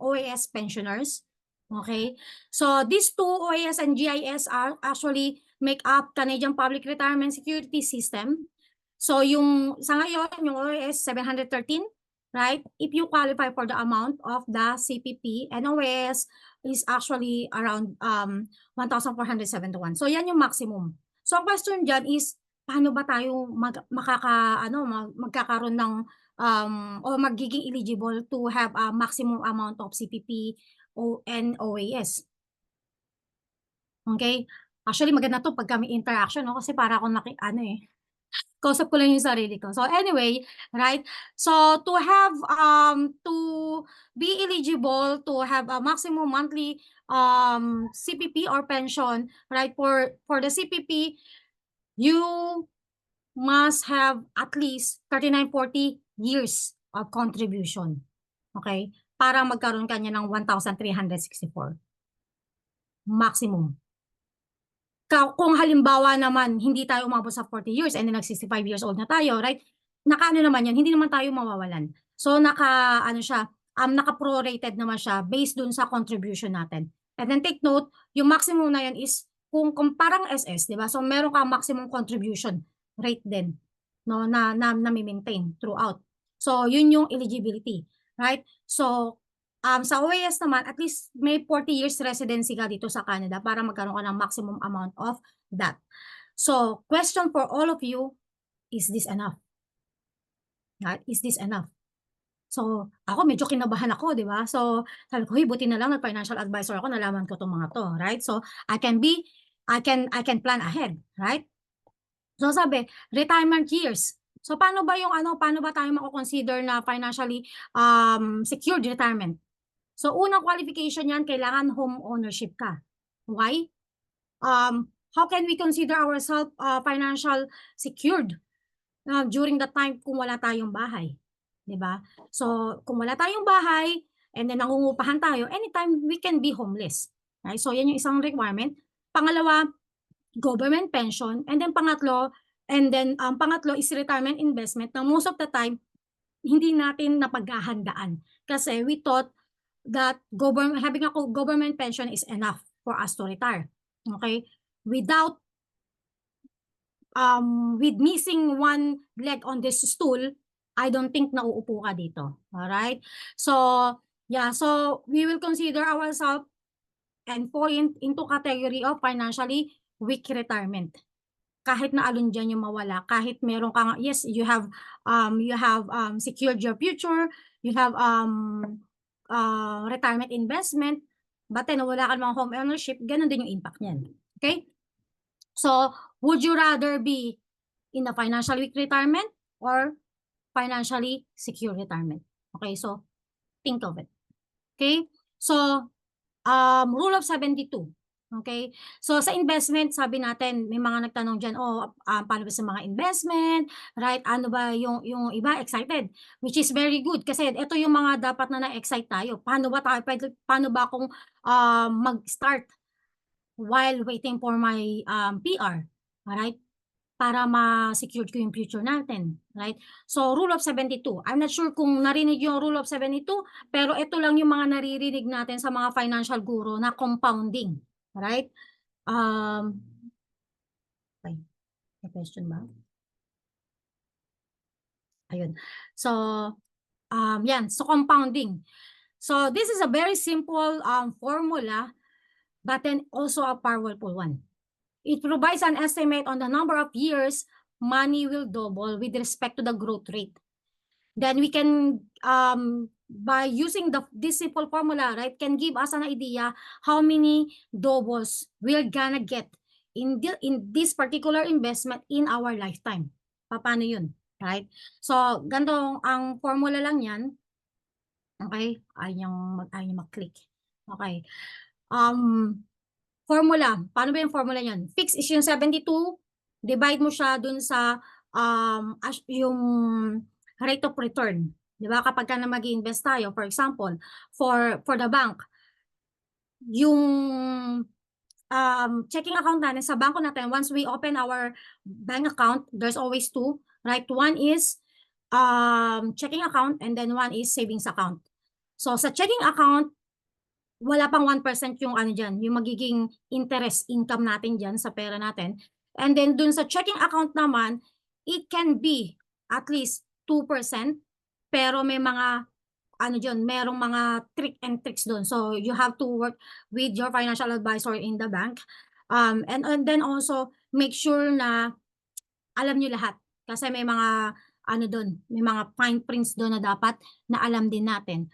[SPEAKER 2] OAS pensioners. Okay? So these two, OAS and GIS, are actually make up Canadian Public Retirement Security System. So yung sa ngayon, yung OAS 713, right? If you qualify for the amount of the CPP, and OAS is actually around 1,471. So yan yung maximum. So ang question dyan is, paano ba tayo magkakaroon ng o magiging eligible to have a maximum amount of CPP and OAS? Okay? Actually, maganda to pag kami interaction, no? Kasi para akong kausap ko lang yung sarili ko. So anyway, right? So to have to be eligible to have a maximum monthly CPP or pension, right? For the CPP, you must have at least 39-40 years of contribution. Okay? Para magkaroon kanya ng 1,364. Maximum. Kung halimbawa naman, hindi tayo umabot sa 40 years and then nag-65 years old na tayo, right? Nakaano naman yan, hindi naman tayo mawawalan. So, naka-prorated naman siya based dun sa contribution natin. And then take note, yung maximum na yan is, kung parang SS, di ba? So, meron kang maximum contribution rate din, no, na maintain throughout. So, yun yung eligibility, right? So, sa OAS naman, at least may 40 years residency ka dito sa Canada para magkaroon ka ng maximum amount of that. So, question for all of you, is this enough? Right? Is this enough? So, ako medyo kinabahan ako, di ba? So, sabi ko, buti na lang nag-financial advisor ako, nalaman ko itong mga to, right? So, I can plan ahead, right? So, sabi, retirement years. So, paano ba tayo mako-consider na financially secured retirement? So, unang qualification yan, kailangan home ownership ka. Why? How can we consider ourselves financial secured during the time kung wala tayong bahay? Diba? So, kung wala tayong bahay, and then nangungupahan tayo, anytime we can be homeless. Right? So, yan yung isang requirement. Pangalawa, government pension. And then pangatlo is retirement investment na most of the time, hindi natin napaghahandaan. Kasi we thought that having a government pension is enough for us to retire. Okay? With missing one leg on this stool, I don't think nauupo ka dito. Alright? So, yeah. So, we will consider ourselves and fall into category of financially weak retirement. Kahit na alun dyan yung mawala, kahit meron kang, yes, you have secured your future, you have retirement investment, but then wala ka namang home ownership, ganun din yung impact niyan. Okay? So, would you rather be in a financial weak retirement or financially secure retirement? Okay, so think of it. Okay? So, rule of 72. Okay? So, sa investment, sabi natin, may mga nagtanong dyan, paano ba sa mga investment? Right? Ano ba yung iba excited? Which is very good kasi ito yung mga dapat na na-excite tayo. Paano ba akong mag-start while waiting for my PR? Alright? Para ma-secure ko yung future natin. Right? So, rule of 72. I'm not sure kung narinig yung rule of 72, pero ito lang yung mga naririnig natin sa mga financial guru na compounding. Right? Okay. May question ba? Ayun. So, yan. So, compounding. So, this is a very simple formula, but then also a powerful one. It provides an estimate on the number of years money will double with respect to the growth rate. Then we can, by using this simple formula, right, can give us an idea how many doubles we're gonna get in this particular investment in our lifetime. Paano yun? right? So, ganito ang formula lang yan. Okay? Ayaw niyang mag-click. Okay. Formula. Paano ba yung formula niyan? Fix is yung 72. Divide mo siya dun sa yung rate of return. Di ba? Kapag ka na mag-invest tayo, for example, for the bank, yung checking account natin sa banko natin, once we open our bank account, there's always two, right? One is checking account and then one is savings account. So sa checking account, wala pang 1% yung ano dyan, yung magiging interest income natin dyan sa pera natin. And then dun sa checking account naman, it can be at least 2%, pero may mga ano dyan, merong mga trick and tricks doon. So you have to work with your financial advisor in the bank. And then also make sure na alam nyo lahat. Kasi may mga ano doon, may mga fine prints doon na dapat na alam din natin.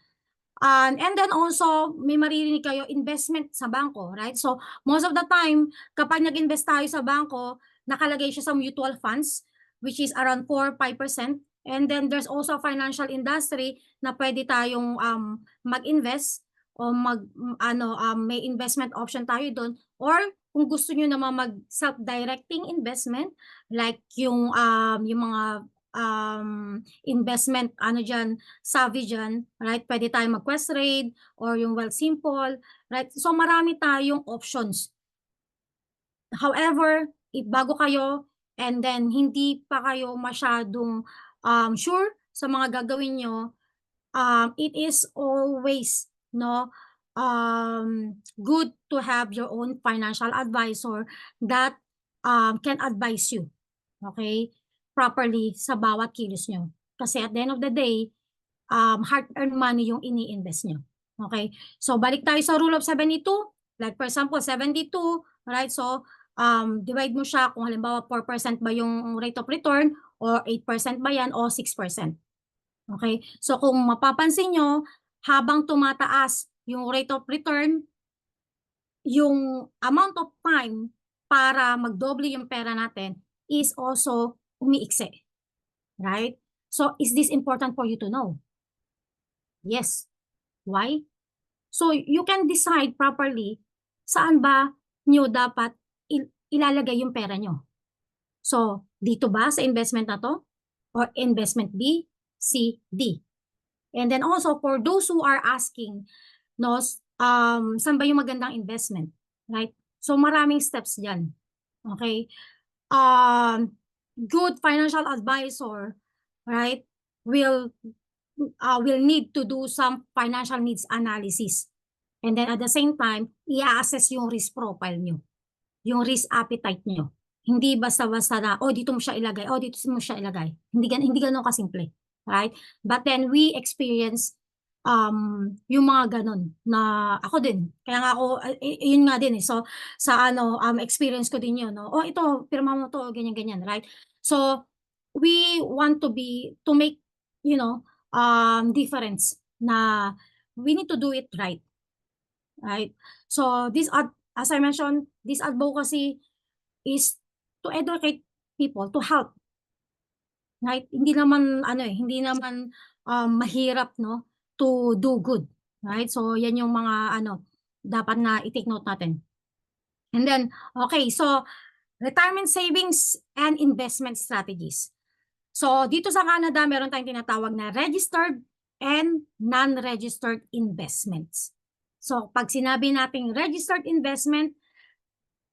[SPEAKER 2] And then also, may maririnig kayo, investment sa bangko, right? So, most of the time, kapag nag-invest tayo sa bangko, nakalagay siya sa mutual funds, which is around 4-5%. And then, there's also financial industry na pwede tayong mag-invest o may investment option tayo doon. Or, kung gusto nyo naman mag-self-directing investment, like yung mga investment dyan, savvy dyan, right? Pwede tayong mag-Questrade or yung Wealthsimple, right? So marami tayong options. However, if bago kayo and then hindi pa kayo masyadong sure sa mga gagawin nyo, it is always good to have your own financial advisor that can advise you, okay, properly sa bawat kilos nyo. Kasi at the end of the day, hard-earned money yung ini-invest nyo. Okay? So, balik tayo sa rule of 72. Like, for example, 72, right? So, divide mo siya kung halimbawa 4% ba yung rate of return or 8% ba yan o 6%. Okay? So, kung mapapansin nyo, habang tumataas yung rate of return, yung amount of time para magdoble yung pera natin is also umiikse. Right? So, is this important for you to know? Yes. Why? So, you can decide properly saan ba nyo dapat ilalagay yung pera nyo. So, dito ba sa investment na to? Or investment B, C, D? And then also, for those who are asking, saan ba yung magandang investment? Right? So, maraming steps dyan. Okay? Good financial advisor, right, will need to do some financial needs analysis. And then at the same time, i-assess yung risk profile nyo, yung risk appetite nyo. Hindi basta-basta na, dito mo siya ilagay, dito mo siya ilagay. Hindi ganun kasimple. Right? But then we experience yung mga ganun na ako din. Kaya nga ako, yun nga din eh. So, sa experience ko din yun. No? Ito, pirma mo to, ganyan-ganyan, right? So, we want to make, difference na we need to do it right. Right? So, as I mentioned, this advocacy is to educate people, to help. Right? Hindi naman, mahirap, no? To do good, right? So, yan yung mga dapat na i-take note natin. And then, okay, so retirement savings and investment strategies. So, dito sa Canada, meron tayong tinatawag na registered and non-registered investments. So, pag sinabi nating registered investment,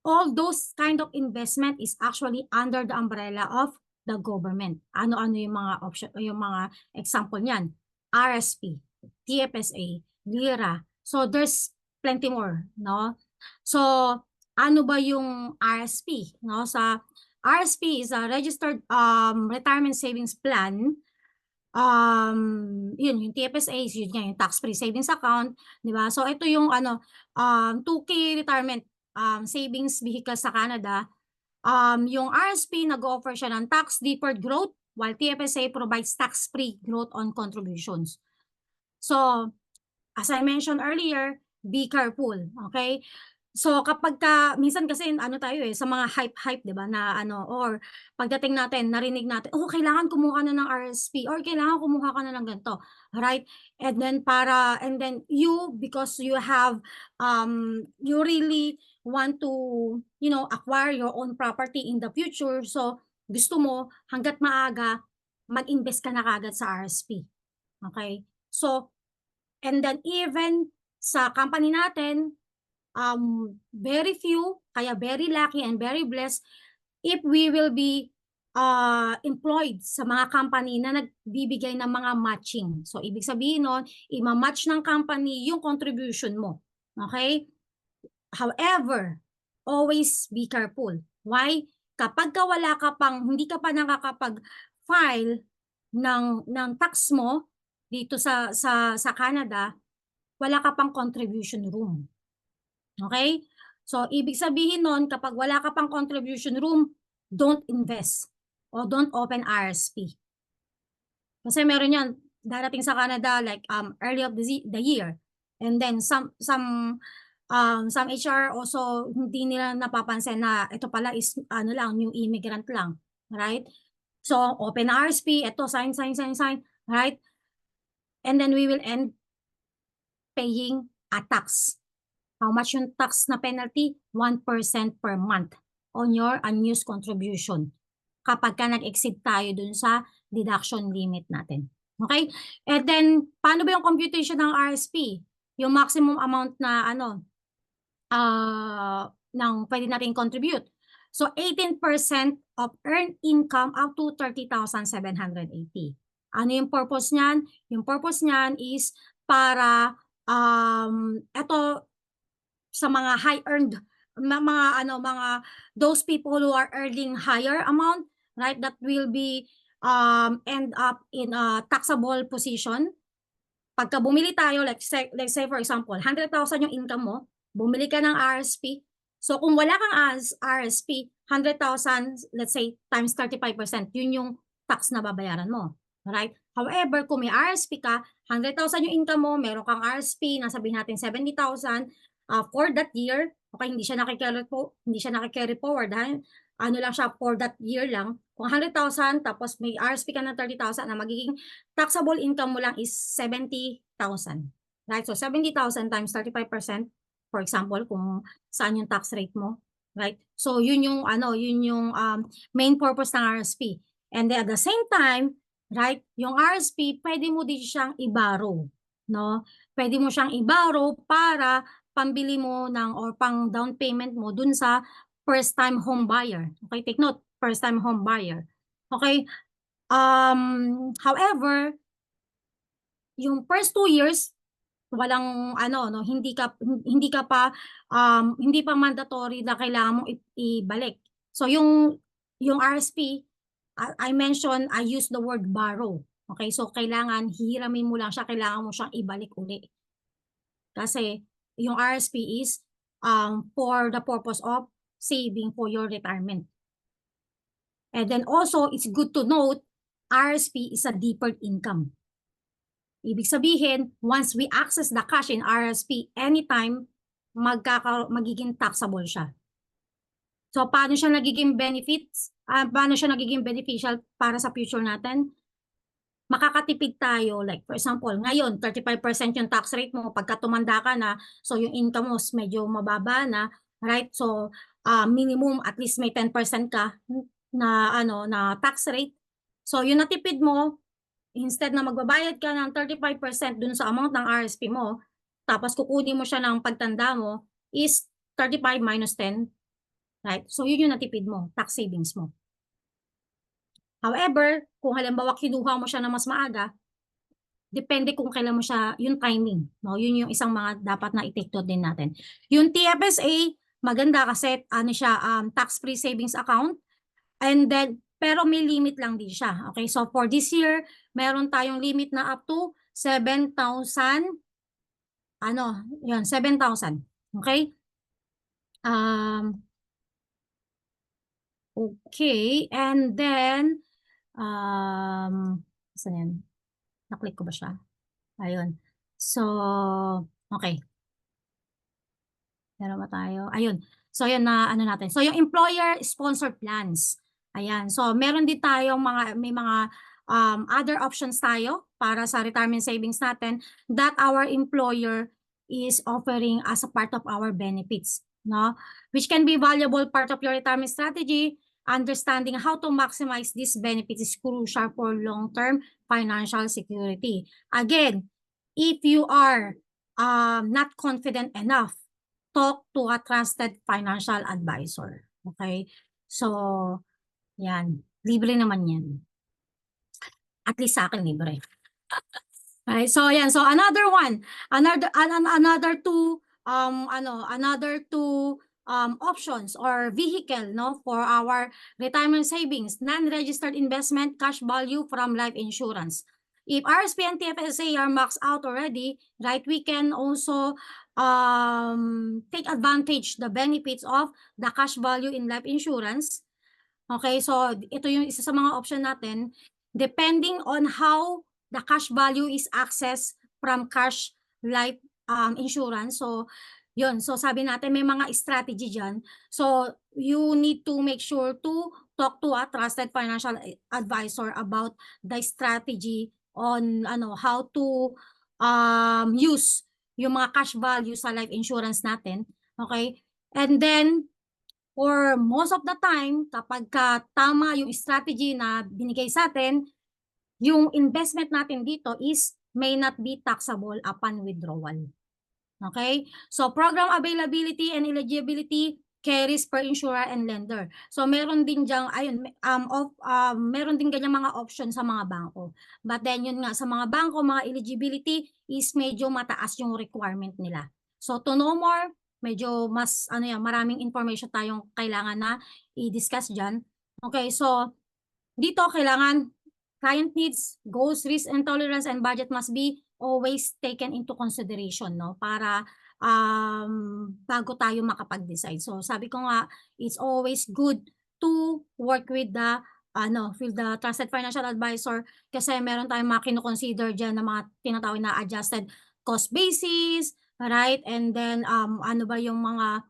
[SPEAKER 2] all those kind of investment is actually under the umbrella of the government. Ano-ano yung mga option, yung mga example niyan? RSP, TFSA, LIRA. So there's plenty more, no? So ano ba yung RSP, no? Sa RSP is a registered retirement savings plan. Yung TFSA is yun nga, yung tax-free savings account, di ba? So ito yung 2K retirement savings vehicle sa Canada. Yung RSP nag-offer siya ng tax deferred growth while TFSA provides tax-free growth on contributions. So, as I mentioned earlier, be careful, okay? So minsan kasi ano tayo sa mga hype, 'di ba, na ano, or pagdating natin narinig natin, oh, kailangan kumuha ka na ng RSP or kailangan kumuha ka na ng ganito, right? And then you, because you have you really want to, acquire your own property in the future. So gusto mo hangga't maaga mag-invest ka na kaagad sa RSP. Okay? So, and then even sa company natin, very few, kaya very lucky and very blessed if we will be employed sa mga company na nagbibigay ng mga matching. So, ibig sabihin nun, ima-match ng company yung contribution mo. Okay? However, always be careful. Why? Kapag hindi ka pa nakakapag-file ng tax mo dito sa Canada, wala ka pang contribution room. Okay? So, ibig sabihin nun, kapag wala ka pang contribution room, don't invest o don't open RSP. Kasi meron yan, darating sa Canada like early of the year. And then some HR also hindi nila napapansin na ito pala is ano lang, new immigrant lang. Right? So, open RSP, ito, sign, right? And then we will end paying a tax. How much yung tax na penalty? 1% per month on your unused contribution kapag ka nag-exceed tayo dun sa deduction limit natin. Okay? And then, paano ba yung computation ng RSP? Yung maximum amount na ng pwede natin contribute. So, 18% of earned income up to 30,780. Ano yung purpose niyan? Yung purpose niyan is para ito sa mga high earned mga those people who are earning higher amount, right, that will be end up in a taxable position. Pagka bumili tayo, let's say for example 100,000 yung income mo, bumili ka ng RSP. So kung wala kang RSP, 100,000, let's say times 35%, yun yung tax na babayaran mo, right? However, kung may RSP ka, 100,000 yung income mo, meron kang RSP, nasabihin natin 70,000 for that year, okay, hindi siya naki-carry forward, ano lang siya for that year lang. Kung 100,000 tapos may RSP ka ng 30,000, na magiging taxable income mo lang is 70,000. Right? So 70,000 times 35%, for example, kung saan yung tax rate mo, right? So yun yung main purpose ng RSP. And then at the same time, right, yung RSP, pwede mo din siyang i-borrow, no? Pwede mo siyang i-borrow para pambili mo or pang down payment mo dun sa first time home buyer. Okay, take note, first time home buyer. Okay? However, yung first 2 years, walang hindi pa mandatory na kailangan mong ibalik. So yung RSP, I mentioned, I use the word borrow. Okay, so kailangan hihiramin mo lang siya, kailangan mo siyang ibalik uli. Kasi yung RSP is for the purpose of saving for your retirement. And then also, it's good to note, RSP is a deferred income. Ibig sabihin, once we access the cash in RSP anytime, magiging taxable siya. So, paano siya nagiging beneficial para sa future natin? Makakatipid tayo, like for example, ngayon 35% yung tax rate mo, pagka tumanda ka na, so yung income mo medyo mababa na, right? So, minimum at least may 10% ka na tax rate. So, yung natipid mo, instead na magbabayad ka ng 35% dun sa amount ng RSP mo, tapos kukunin mo siya ng pagtanda mo, is 35 minus 10, right? So, yun yung natipid mo, tax savings mo. However, kung halimbawa kinuha mo siya na mas maaga, depende kung kailan mo siya, yung timing, no? Yun yung isang mga dapat na i-take note din natin. Yung TFSA, maganda kasi siya, tax-free savings account. And then, pero may limit lang din siya. Okay, so for this year, meron tayong limit na up to 7,000, 7,000. Okay? Okay, and then, saan yan? Na-click ko ba siya? Ayun. So, okay. Meron ba tayo? Ayun. So, yun na ano natin. So, yung employer sponsored plans. Ayan. So, meron din tayong may mga other options tayo para sa retirement savings natin that our employer is offering as a part of our benefits, no? Which can be valuable part of your retirement strategy. Understanding how to maximize these benefits is crucial for long-term financial security. Again, if you are not confident enough, talk to a trusted financial advisor. Okay? So, yan. Libre naman yan. At least sa akin libre. Okay, so yan. So another one, another two options or vehicle, no, for our retirement savings, non-registered investment, cash value from life insurance. If RSP and TFSA are maxed out already, right, we can also take advantage the benefits of the cash value in life insurance. Okay, so ito yung isa sa mga option natin. Depending on how the cash value is accessed from cash life insurance. So, yun. So, sabi natin may mga strategy dyan. So, you need to make sure to talk to a trusted financial advisor about the strategy on how to use yung mga cash value sa life insurance natin. Okay? And then, or most of the time, kapag tama yung strategy na binigay sa atin, yung investment natin dito may not be taxable upon withdrawal. Okay? So, program availability and eligibility carries per insurer and lender. So, meron din diyang, meron din ganyang mga option sa mga bangko. But then, yun nga, sa mga bangko, mga eligibility is medyo mataas yung requirement nila. So, to know more, medyo mas, maraming information tayong kailangan na i-discuss dyan. Okay, so, dito kailangan client needs, goals, risk and tolerance, and budget must be always taken into consideration, no? Para bago tayo makapag-decide. So sabi ko nga, it's always good to work with the trusted financial advisor kasi meron tayong mga kino-consider diyan na mga tinatawag na adjusted cost basis, right? And then ano ba yung mga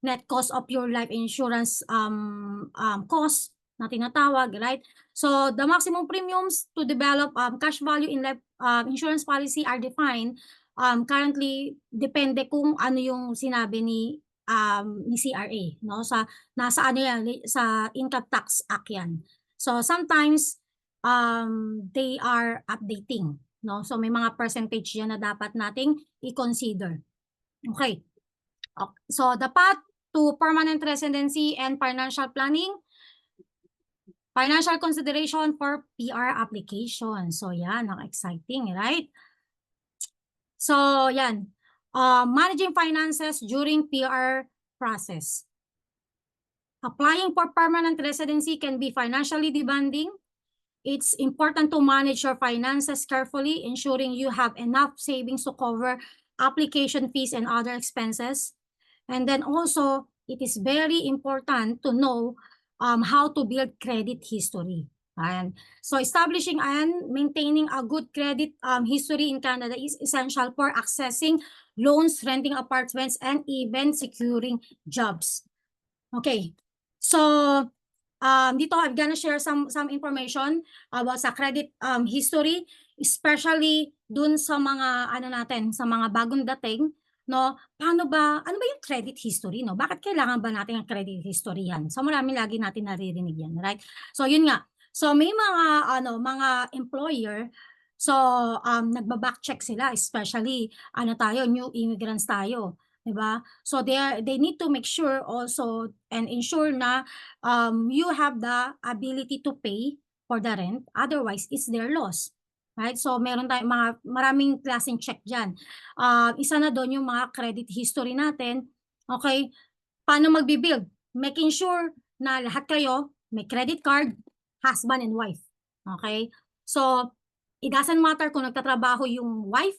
[SPEAKER 2] net cost of your life insurance cost na tinatawag, right? So the maximum premiums to develop cash value in life insurance policy are defined. Currently, depende kung ano yung sinabi ni CRA, no? Nasa ano yan, sa Income Tax Act yan. So sometimes they are updating, no? So may mga percentage yan na dapat nating i-consider. Okay. So the path to permanent residency and financial planning. Financial consideration for PR application. So yan, ang exciting, right? So yan, managing finances during PR process. Applying for permanent residency can be financially demanding. It's important to manage your finances carefully, ensuring you have enough savings to cover application fees and other expenses. And then also, it is very important to know how to build credit history. And so establishing and maintaining a good credit history in Canada is essential for accessing loans, renting apartments, and even securing jobs. Okay, so dito I'm gonna share some information about sa credit history, especially dun sa mga sa mga bagong dating, no? Ano ba yung credit history, no? Bakit kailangan ba natin ang credit history yan? So marami lagi natin naririnig yan, right? So yun nga. So may mga mga employer, so nagba-back check sila, especially new immigrants tayo. Diba? So they need to make sure also and ensure na you have the ability to pay for the rent, otherwise it's their loss. Right? So meron tayong maraming klaseng check diyan. Isa na doon yung mga credit history natin. Okay? Paano magbi-build? Making sure na lahat kayo may credit card, husband and wife. Okay? So it doesn't matter kung nagtatrabaho yung wife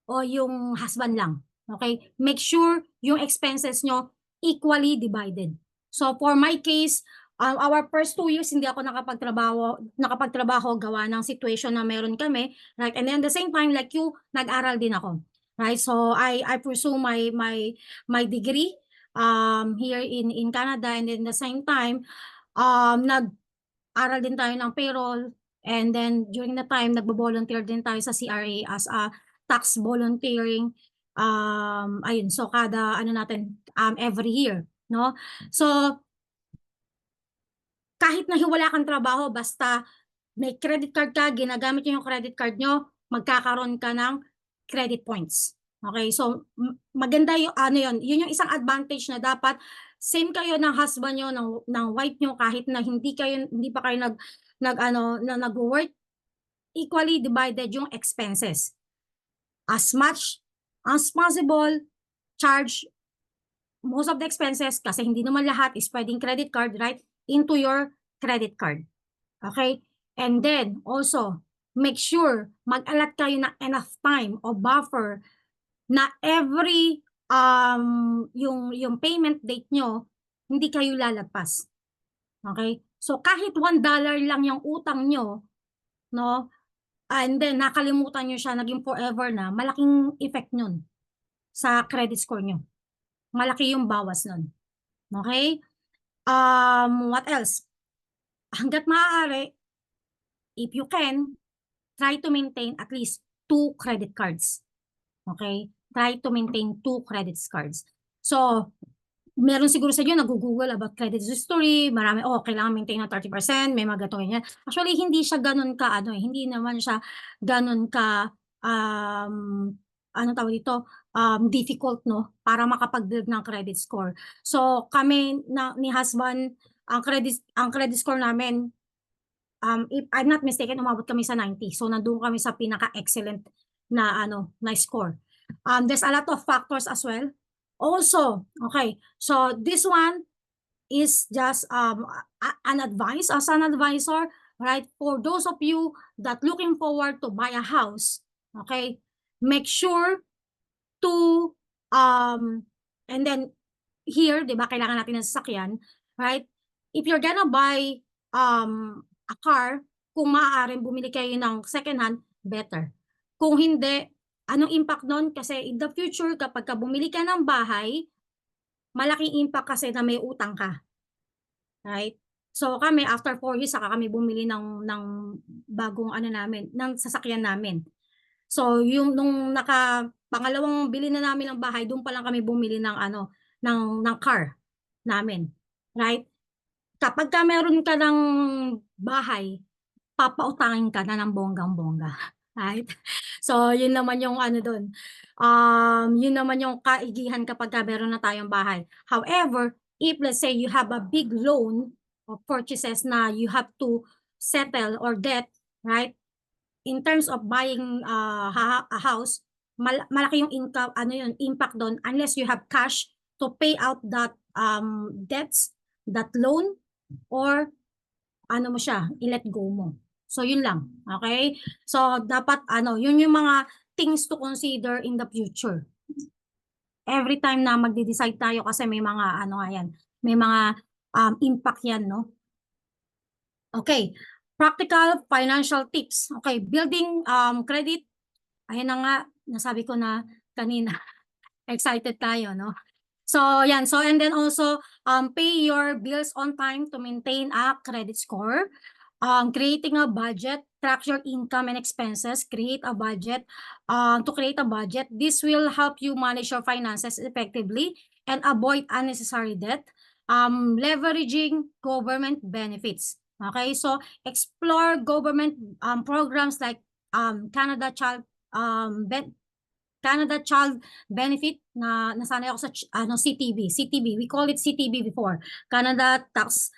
[SPEAKER 2] o yung husband lang. Okay? Make sure yung expenses nyo equally divided. So for my case, our first 2 years hindi ako nakapagtrabaho gawa ng situation na meron kami, right? And then at the same time, like you, nag-aral din ako. right? So I pursue my degree here in Canada, and then the same time nag-aral din tayo ng payroll, and then during the time nagbo-volunteer din tayo sa CRA as a tax volunteering. Ayun, so kada ano natin every year, no? So kahit na wala kang trabaho, basta may credit card ka, ginagamit nyo yung credit card nyo, magkakaroon ka ng credit points. Okay, so maganda yung ano yun yung isang advantage na dapat same kayo ng husband nyo, ng wife nyo, kahit na hindi pa kayo nag-work, equally divided yung expenses. As much as possible, charge most of the expenses, kasi hindi naman lahat is pwedeng credit card, right, into your credit card. Okay? And then, also, make sure mag-alat kayo ng enough time o buffer na every yung payment date nyo, hindi kayo lalagpas. Okay? So, kahit $1 lang yung utang nyo, no? And then, nakalimutan nyo siya, naging forever na, malaking effect nun sa credit score nyo. Malaki yung bawas nun. Okay? What else? Hanggat maaari, if you can, try to maintain at least 2 credit cards. Okay? Try to maintain 2 credit cards. So, meron siguro sa inyo nag-google about credit history, marami, kailangan maintain ng 30%, may mga gatong yan. Actually, hindi siya ganun ka, hindi naman siya ganun ka, ano tawag dito, difficult, no, para makapag-build ng credit score. So, kami ni husband, ang credit score namin, if I'm not mistaken, umabot kami sa 90. So, nandun kami sa pinaka-excellent na score. There's a lot of factors as well. Also, okay, so this one is just an advice as an advisor, right? For those of you that looking forward to buy a house, okay, make sure to and then here, 'di ba, kailangan natin ng sasakyan, right? If you're gonna buy a car, kung maaaring bumili kayo ng second hand, better. Kung hindi, anong impact nun? Kasi in the future, kapag ka bumili ka ng bahay, malaking impact kasi na may utang ka. Right? So kami, after 4 years, saka kami bumili ng bagong ng sasakyan namin. So yung nung pangalawang bili na namin ng bahay, doon pa lang kami bumili ng car namin. Right? Kapag ka meron ka ng bahay, papautangin ka na ng bonggang-bongga. Right? So, yun naman yung doon. Yun naman yung kaigihan kapag ka meron na tayong bahay. However, if let's say you have a big loan or purchases na you have to settle or debt, right? In terms of buying a house, malaki yung income, impact doon unless you have cash to pay out that debts, that loan, or mo siya, i-let go mo. So, yun lang. Okay? So, dapat, yun yung mga things to consider in the future. Every time na magde-decide tayo kasi may mga, may mga impact yan, no? Okay. Practical financial tips. Okay. Building credit. Ayun na nga, nasabi ko na kanina. Excited tayo, no? So, yan. So, and then also, pay your bills on time to maintain a credit score. Creating a budget, track your income and expenses, create a budget. To create a budget, this will help you manage your finances effectively and avoid unnecessary debt. Leveraging government benefits. Okay, so explore government programs like Canada Child Benefit na nasanay ako sa CTB. We call it CTB before. Canada Tax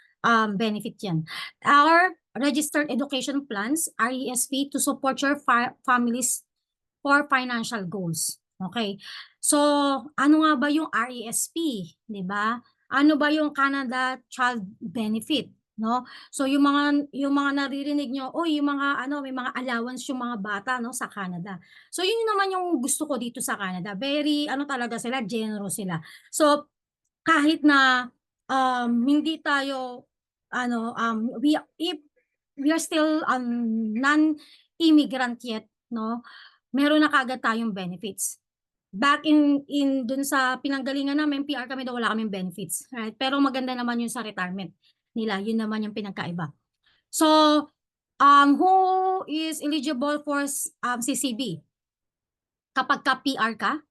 [SPEAKER 2] Benefit yan. Our registered education plans, RESP, to support your families for financial goals. Okay. So, ano nga ba yung RESP? 'Di ba? Ano ba yung Canada Child Benefit? No? So yung mga naririnig nyo, yung mga may mga allowance yung mga bata, no, sa Canada. So yun naman yung gusto ko dito sa Canada. Very talaga sila, generous sila. So kahit na hindi tayo if we are still non-immigrant yet, no, meron na kaagad tayong benefits. back in dun sa pinanggalingan namin, PR kami daw wala kaming benefits, right? Pero maganda naman yun sa retirement nila, yun naman yung pinagkaiba. So, who is eligible for CCB? Kapag ka PR ka,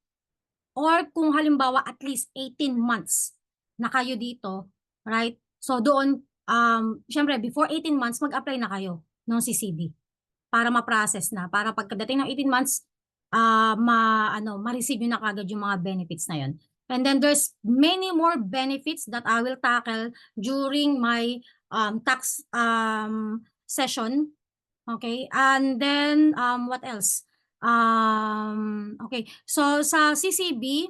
[SPEAKER 2] or kung halimbawa at least 18 months na kayo dito, right? So doon, syempre before 18 months, mag-apply na kayo ng CCB para ma-process na, para pagkadating ng 18 months, ma-receive nyo na kagad yung mga benefits na yun. And then there's many more benefits that I will tackle during my tax session. Okay, and then what else? Okay, so sa CCB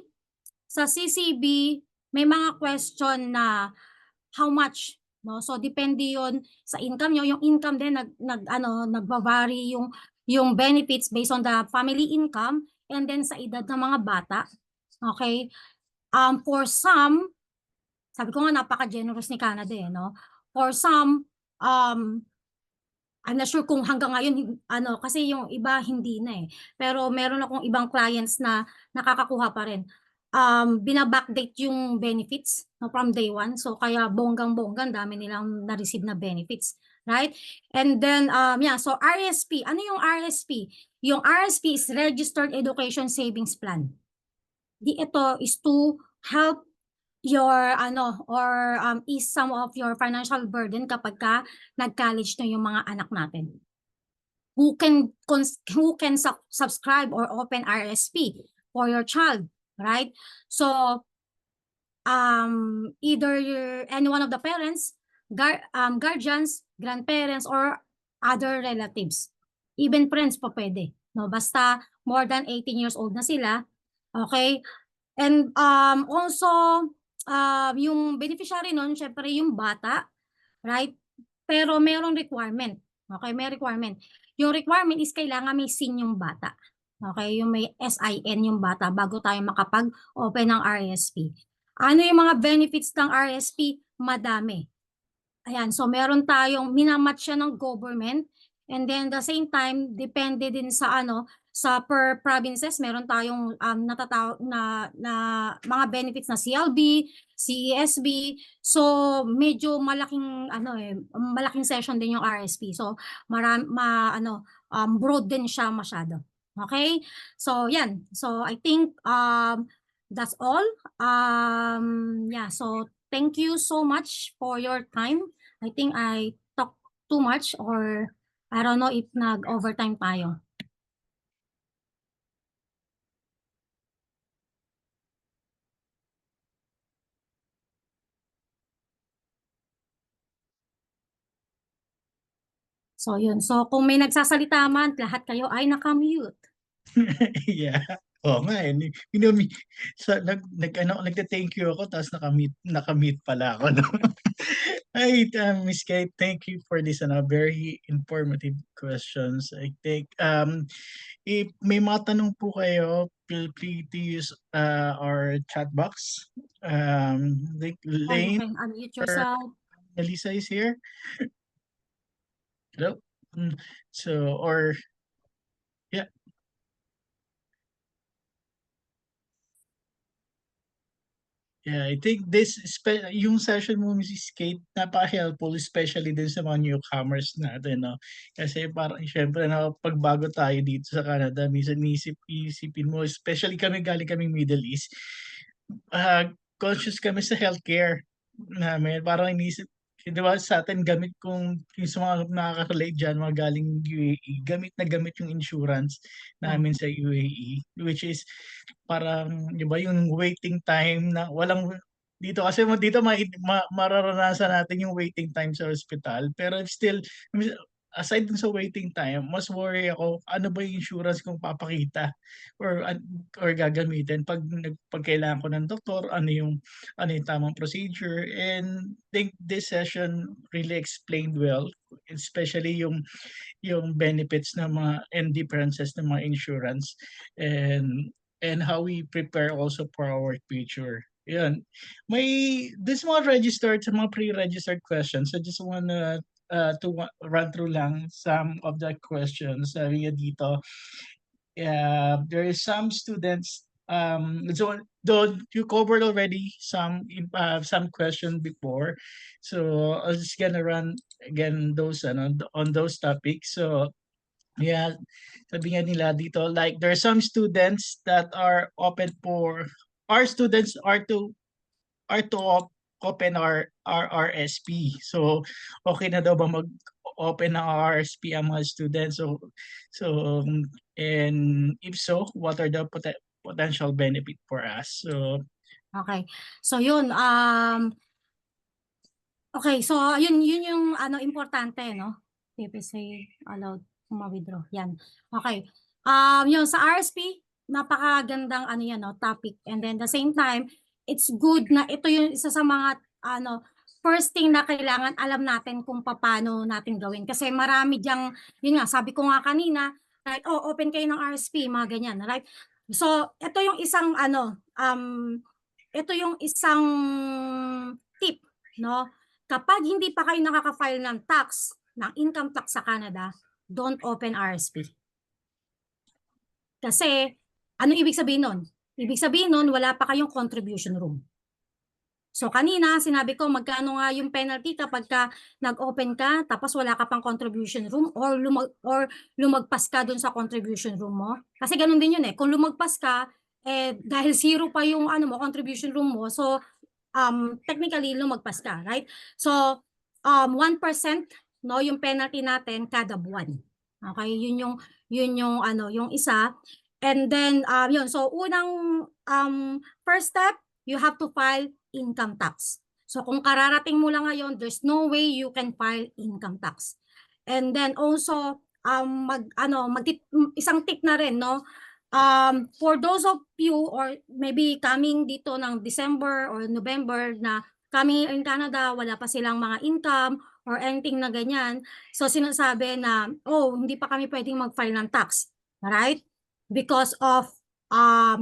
[SPEAKER 2] may mga question na how much, no? So depende 'yon sa income nyo. Yung income din nagba-vary yung benefits based on the family income and then sa edad ng mga bata. Okay? For some, sabi ko nga napaka-generous ni Canada no? For some, I'm not sure kung hanggang ngayon kasi yung iba hindi na Pero meron akong ibang clients na nakakakuha pa rin. Bina-backdate yung benefits no, from day one. So kaya bonggang-bongga, dami nilang na-receive na benefits, right? And then so RSP, ano yung RSP? Yung RSP is Registered Education Savings Plan. Ito is to help your ease some of your financial burden kapag ka nag-college na yung mga anak natin. Who can subscribe or open RSP for your child, right? So either any one of the parents, guardians, grandparents, or other relatives. Even friends pa pwede, no? Basta more than 18 years old na sila, okay? And also, yung beneficiary nun, syempre yung bata, right? Pero merong requirement. Okay, may requirement. Yung requirement is kailangan may SIN yung bata. Okay, yung may SIN yung bata bago tayo makapag-open ng RSP. Ano yung mga benefits ng RSP? Madami. Ayan, so meron tayong minamatch siya ng government, and then the same time depende din sa sa per provinces. Meron tayong na mga benefits na CLB, CESB. So medyo malaking malaking session din yung RSP. So broad din siya masyado. Okay? So yan. So I think that's all. Yeah, so thank you so much for your time. I think I talked too much, or I don't know if nag-overtime tayo. So yun. So kung may nagsasalita man, lahat kayo ay naka-mute.
[SPEAKER 3] Yeah. Oo nga eh. Nagte-thank you ako tapos nakamute pala ako. No? Ay, Miss Kate, thank you for this very informative questions. I think if may mga tanong po kayo, feel free to use our chat box.
[SPEAKER 2] You
[SPEAKER 3] Lane
[SPEAKER 2] can unmute
[SPEAKER 3] or
[SPEAKER 2] yourself.
[SPEAKER 3] Melissa is here. Hello. So, or yeah. Yeah, I think yung session mo, Mrs. Kate, napaka-helpful, especially din sa mga newcomers natin, no? Kasi parang, syempre, pagbago tayo dito sa Canada, minsan isipin mo, especially galing kaming Middle East, conscious kami sa healthcare namin. Parang inisip, di ba sa atin, gamit yung sa mga nakaka-relate dyan, mga galing UAE, gamit na gamit yung insurance namin sa UAE, which is parang, di ba, yung waiting time na walang, dito kasi dito mararanasan natin yung waiting time sa hospital. Pero still, aside dun sa waiting time, mas worry ako, ano ba yung insurance kong papakita or gagamitin pag kailangan ko ng doktor, ano yung tamang procedure. And think this session really explained well, especially yung benefits ng mga and differences ng mga insurance, and how we prepare also for our future. Yan. This mga registered, sa mga pre-registered questions, I just wanna run through lang some of the questions. Sabi niya dito, there is some students So though you covered already some question before, so I was just gonna run again those on those topics. So yeah, sabi nga nila dito, like there are some students that are open for, our students open our RSP. So okay na daw ba mag-open ng RSP ang mga students? So and if so, what are the potential benefit for us? So
[SPEAKER 2] Okay. So yun, okay, so yun yung importante, no? PPC allowed ma-withdraw. Yan. Okay. Yun sa RSP, napakagandang yan, no, topic. And then the same time, it's good na ito yung isa sa mga first thing na kailangan alam natin kung paano natin gawin. Kasi marami diyang, yun nga, sabi ko nga kanina, right, open kayo ng RSP, mga ganyan, right? So, ito yung isang ito yung isang tip, no? Kapag hindi pa kayo nakaka-file ng tax, ng income tax sa Canada, don't open RSP. Kasi, ano ibig sabihin nun? Ibig sabihin nun, wala pa kayong contribution room. So, kanina, sinabi ko, magkano nga yung penalty kapag ka nag-open ka, tapos wala ka pang contribution room, or lumagpas ka dun sa contribution room mo. Kasi ganun din yun eh. Kung lumagpas ka, dahil zero pa yung contribution room mo, so, technically lumagpas ka, right? So 1% no yung penalty natin kada buwan. Okay, yun yung isa. And then yun, so unang first step, you have to file income tax. So kung kararating mo lang ngayon, there's no way you can file income tax. And then also isang tip na rin, no? For those of you or maybe coming dito ng December or November na coming in Canada, wala pa silang mga income or anything na ganyan. So sinasabi na, hindi pa kami pwedeng mag-file ng tax. Right? Because of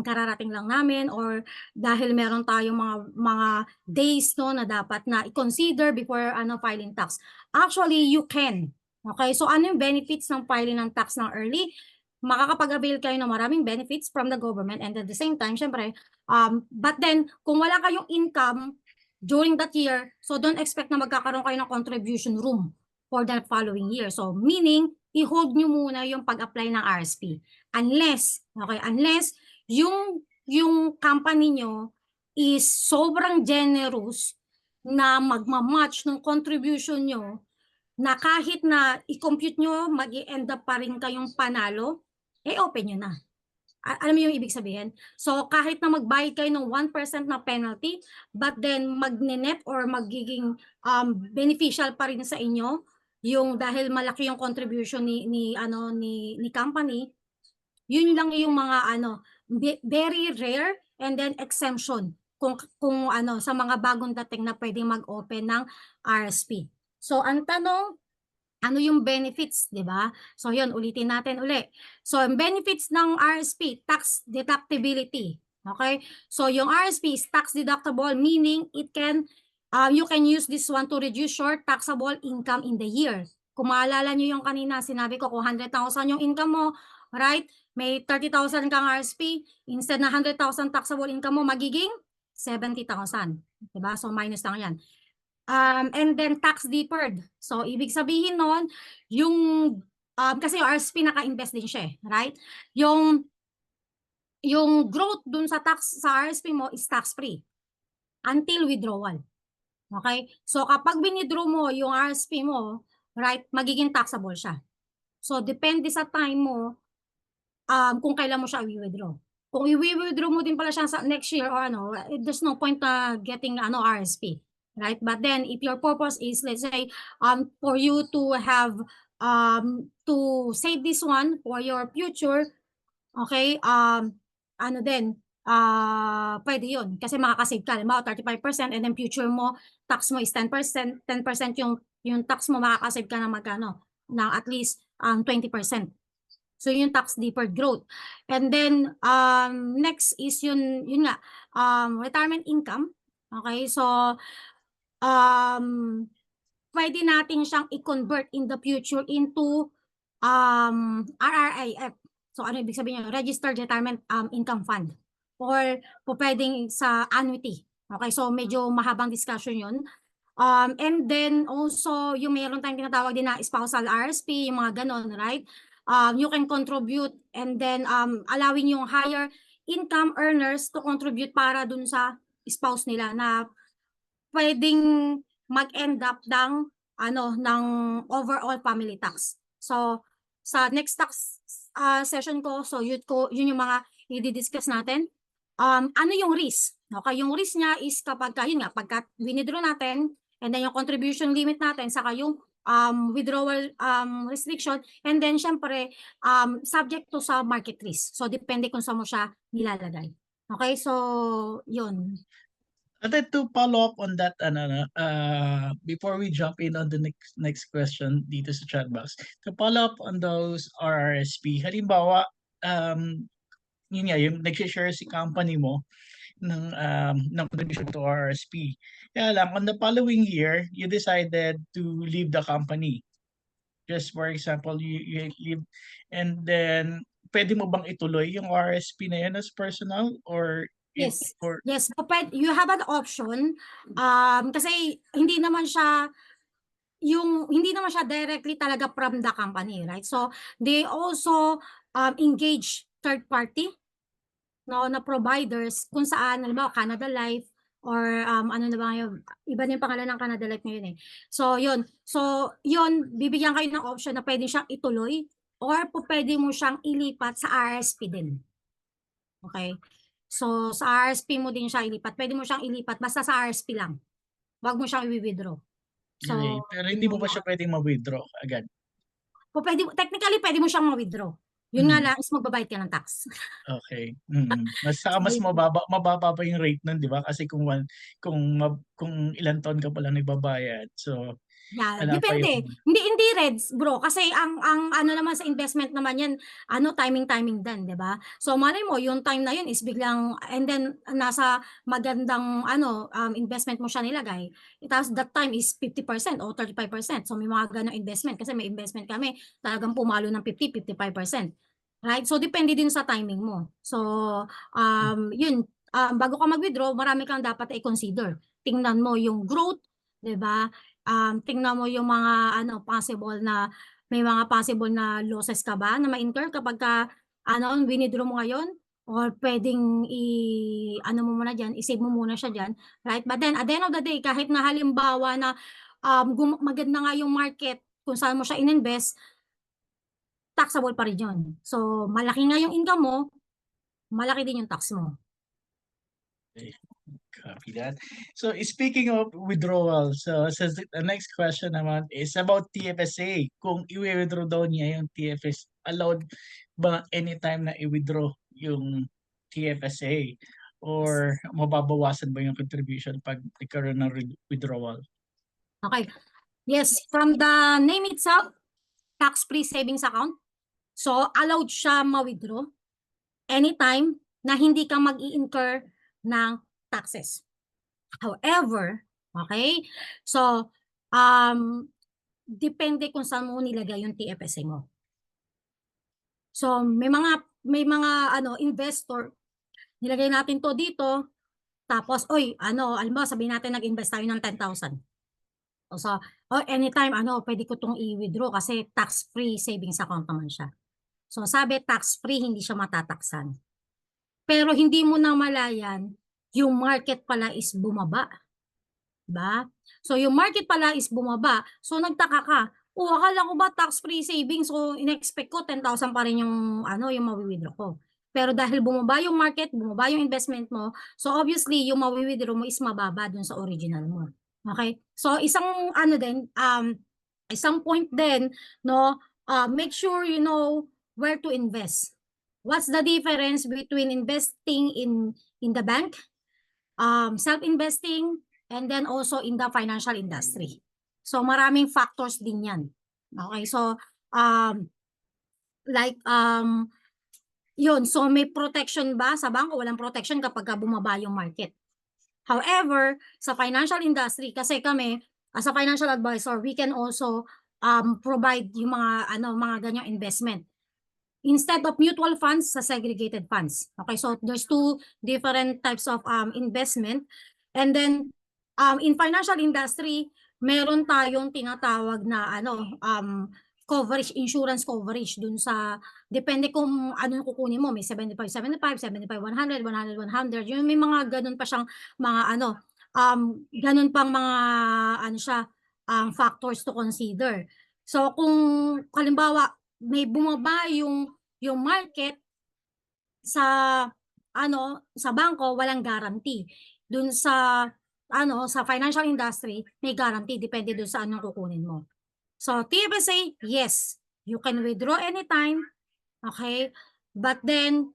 [SPEAKER 2] kararating lang namin or dahil meron tayong mga days no na dapat na i-consider before filing tax. Actually, you can. Okay? So ano yung benefits ng filing ng tax ng early? Makakapag-avail kayo ng maraming benefits from the government, and at the same time, syempre, but then, kung wala kayong income during that year, so don't expect na magkakaroon kayo ng contribution room for that following year. So, meaning, i-hold nyo muna yung pag-apply ng RSP. Unless yung company nyo is sobrang generous na magmamatch ng contribution nyo na kahit na i-compute nyo, mag-i-end up pa rin kayong panalo, open nyo na. Alam mo yung ibig sabihin? So, kahit na magbayad kayo ng 1% na penalty, but then mag-net or magiging beneficial pa rin sa inyo, yung dahil malaki yung contribution ni company, yun lang yung mga very rare and then exemption kung sa mga bagong dating na pwedeng mag-open ng RSP. So, ang tanong, ano yung benefits, di ba? So yun, ulitin natin uli. So yung benefits ng RSP, tax deductibility. Okay? So yung RSP is tax deductible, meaning it can you can use this one to reduce your taxable income in the year. Kung maalala nyo yung kanina, sinabi ko kung 100,000 yung income mo, right? May 30,000 kang RSP, instead na 100,000 taxable income mo, magiging 70,000. Diba? So minus lang yan. And then tax deferred. So ibig sabihin nun, yung kasi yung RSP naka-invest din siya, right? Yung growth dun sa RSP mo is tax-free until withdrawal. Okay? So kapag withdraw mo yung RSP mo, right, magiging taxable siya. So depende sa time mo kung kailan mo siya i-withdraw. Kung i-withdraw mo din pala siya sa next year or there's no point getting RSP. Right? But then if your purpose is, let's say, for you to have to save this one for your future, okay, pwede yun. Kasi makakasave ka, halimbawa 35% and then future mo, tax mo is 10%, 10% yung tax mo, makakasave ka na magkano? Ng at least 20%. So yung tax deferred growth. And then next is yun nga, retirement income. Okay, so pwede natin siyang i-convert in the future into RRIF. So ano ibig sabihin niya? Registered Retirement Income Fund. or pwedeng sa annuity. Okay, so medyo mahabang discussion yun. And then also, yung meron tayong tinatawag din na spousal RSP, yung mga ganon, right? You can contribute and then allowing yung higher income earners to contribute para dun sa spouse nila na pwedeng mag-end up ng overall family tax. So sa next tax session ko, so yun yung mga i-discuss natin. Ano yung risk? Okay, yung risk niya is yun nga, pagka withdraw natin, and then yung contribution limit natin, saka yung withdrawal restriction, and then syempre subject to sa market risk. So depende kung saan mo siya nilalagay. Okay, so yun.
[SPEAKER 3] And then to follow up on that, before we jump in on the next question dito sa chat box, to follow up on those RRSP, halimbawa, yun nga, yung nag-share si company mo ng contribution to RRSP. Kaya lang, on the following year, you decided to leave the company. Just for example, you leave, and then, pwede mo bang ituloy yung RRSP na yun as personal, or
[SPEAKER 2] Yes.
[SPEAKER 3] or
[SPEAKER 2] Yes, you have an option kasi hindi naman siya directly talaga from the company, right? So they also engage third party na providers kung saan, halimbawa Canada Life or ano na ba yun, iba na yung pangalan ng Canada Life ngayon eh. So yun, bibigyan kayo ng option na pwede siyang ituloy or pwede mo siyang ilipat sa RSP din. Okay? So, sa RSP mo din siya ilipat. Pwede mo siyang ilipat basta sa RSP lang. Huwag mo siyang i-withdraw. So,
[SPEAKER 3] okay, pero hindi mo ba siya pwedeng ma-withdraw agad?
[SPEAKER 2] technically, pwede mo siyang ma-withdraw. Yun nga lang is magbabayad ka ng tax.
[SPEAKER 3] Okay. Mas mababa pa yung rate nun, di ba? Kasi kung ilang taon ka pala nagbabayad. So,
[SPEAKER 2] Yeah,
[SPEAKER 3] wala pa
[SPEAKER 2] depende.
[SPEAKER 3] yung
[SPEAKER 2] Hindi Reds, bro, kasi ang ano naman sa investment naman yan, timing din, 'di ba? So malay mo yung time na yun is biglang and then nasa magandang investment mo siya nilagay. Tapos that time is 50% or 35%. So may mga ganong investment kasi may investment kami talagang pumalo ng 50-55%. Right? So depende din sa timing mo. So yun, bago ka mag-withdraw, marami kang dapat i-consider. Tingnan mo yung growth, 'di ba? Tingnan mo yung mga may mga possible na losses ka ba na ma-incur kapag winidraw mo ngayon, or pwedeng mo muna diyan, i-save mo muna siya diyan, right? But then at the end of the day, kahit na halimbawa na maganda nga yung market kung saan mo siya ininvest, taxable pa rin yun. So malaki nga yung income mo, malaki din yung tax mo.
[SPEAKER 3] Copy that. So speaking of withdrawal, so the next question naman is about TFSA. Kung i-withdraw daw niya yung TFS, allowed ba anytime na i-withdraw yung TFSA? Or mababawasan ba yung contribution pag nagkaroon ng withdrawal?
[SPEAKER 2] Okay. Yes, from the name itself, tax-free savings account. So allowed siya ma-withdraw anytime na hindi ka mag-i-incur ng taxes. However, okay, so depende kung saan mo nilagay yung TFSA mo. So may mga investor, nilagay natin to dito, tapos halimbawa sabihin natin nag-invest tayo ng 10,000. So anytime pwede ko tong i-withdraw kasi tax-free savings account naman siya. So sabi tax-free, hindi siya matataksan. Pero hindi mo na malayan, yung market pala is bumaba. Diba? So yung market pala is bumaba. So nagtaka ka, akala ko ba tax-free savings? So in-expect ko 10,000 pa rin yung mawi-withdraw ko. Pero dahil bumaba yung market, bumaba yung investment mo, so obviously yung mawi-withdraw mo is mababa dun sa original mo. Okay? So isang isang point din, make sure you know where to invest. What's the difference between investing in the bank, self-investing, and then also in the financial industry? So maraming factors din yan. Okay, so yun, so may protection ba sa bangko? Walang protection kapag bumaba yung market. However, sa financial industry, kasi kami as a financial advisor, we can also provide yung mga ganyang investment. instead of mutual funds sa segregated funds. Okay, so there's two different types of investment. And then in financial industry, meron tayong tinatawag na coverage, insurance coverage dun sa, depende kung anong kukunin mo, may 75, 100, 100. Yung may mga ganun pa siyang mga ganun pang mga factors to consider. So kung halimbawa may bumaba yung market sa sa bangko, walang guarantee. Dun sa sa financial industry, may guarantee depende dun sa anong kukunin mo. So TFSA, yes, you can withdraw anytime, okay? But then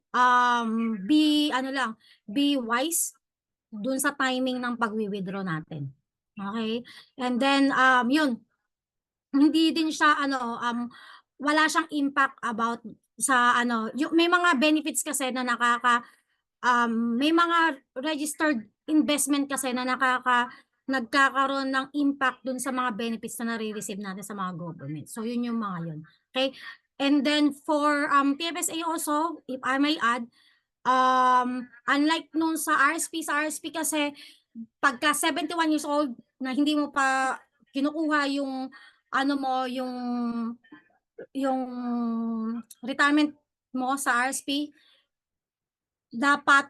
[SPEAKER 2] be wise dun sa timing ng pagwi-withdraw natin. Okay? And then yun, hindi din siya wala siyang impact about sa yung may mga benefits kasi na may mga registered investment kasi na nagkakaroon ng impact dun sa mga benefits na nare-receive natin sa mga government. So yun yung mga yun. Okay? And then for TFSA also, if I may add, unlike nung sa RSP kasi pagka 71 years old na hindi mo pa kinukuha yung yung retirement mo sa RSP, dapat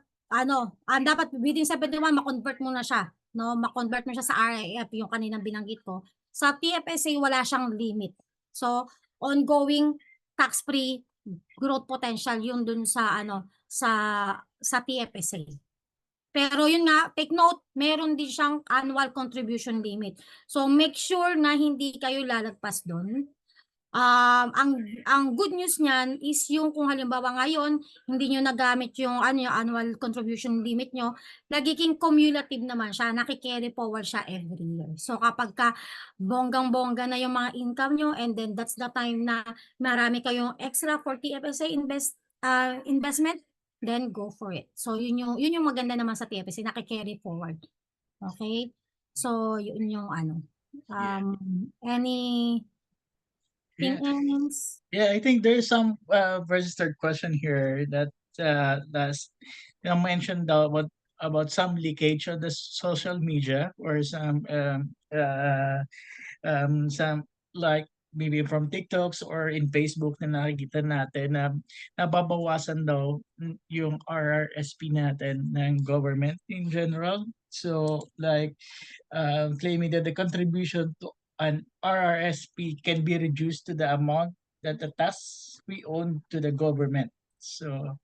[SPEAKER 2] dapat within 71 ma-convert mo na siya, no? Ma-convert mo siya sa RIF, yung kaninang binanggit ko. Sa TFSA wala siyang limit. So ongoing tax-free growth potential yun dun sa sa TFSA. Pero yun nga, take note, meron din siyang annual contribution limit. So make sure na hindi kayo lalagpas doon. Ang good news niyan is yung kung halimbawa ngayon hindi niyo nagamit yung yung annual contribution limit niyo, nagiging cumulative naman siya, naki-carry forward siya every year. So kapag ka bonggang-bongga na yung mga income niyo, and then that's the time na marami kayong extra for TFSA investment, then go for it. So yun yung maganda naman sa TFSA, naki-carry forward. Okay? So yun yung any
[SPEAKER 3] Yeah.
[SPEAKER 2] things.
[SPEAKER 3] Yeah, I think there's some registered question here that that's mentioned about some leakage on the social media or some like maybe from TikToks or in Facebook na nakikita natin na nababawasan daw yung RRSP natin ng government in general. So like claiming that the contribution to an RRSP can be reduced to the amount that the tax we own to the government. So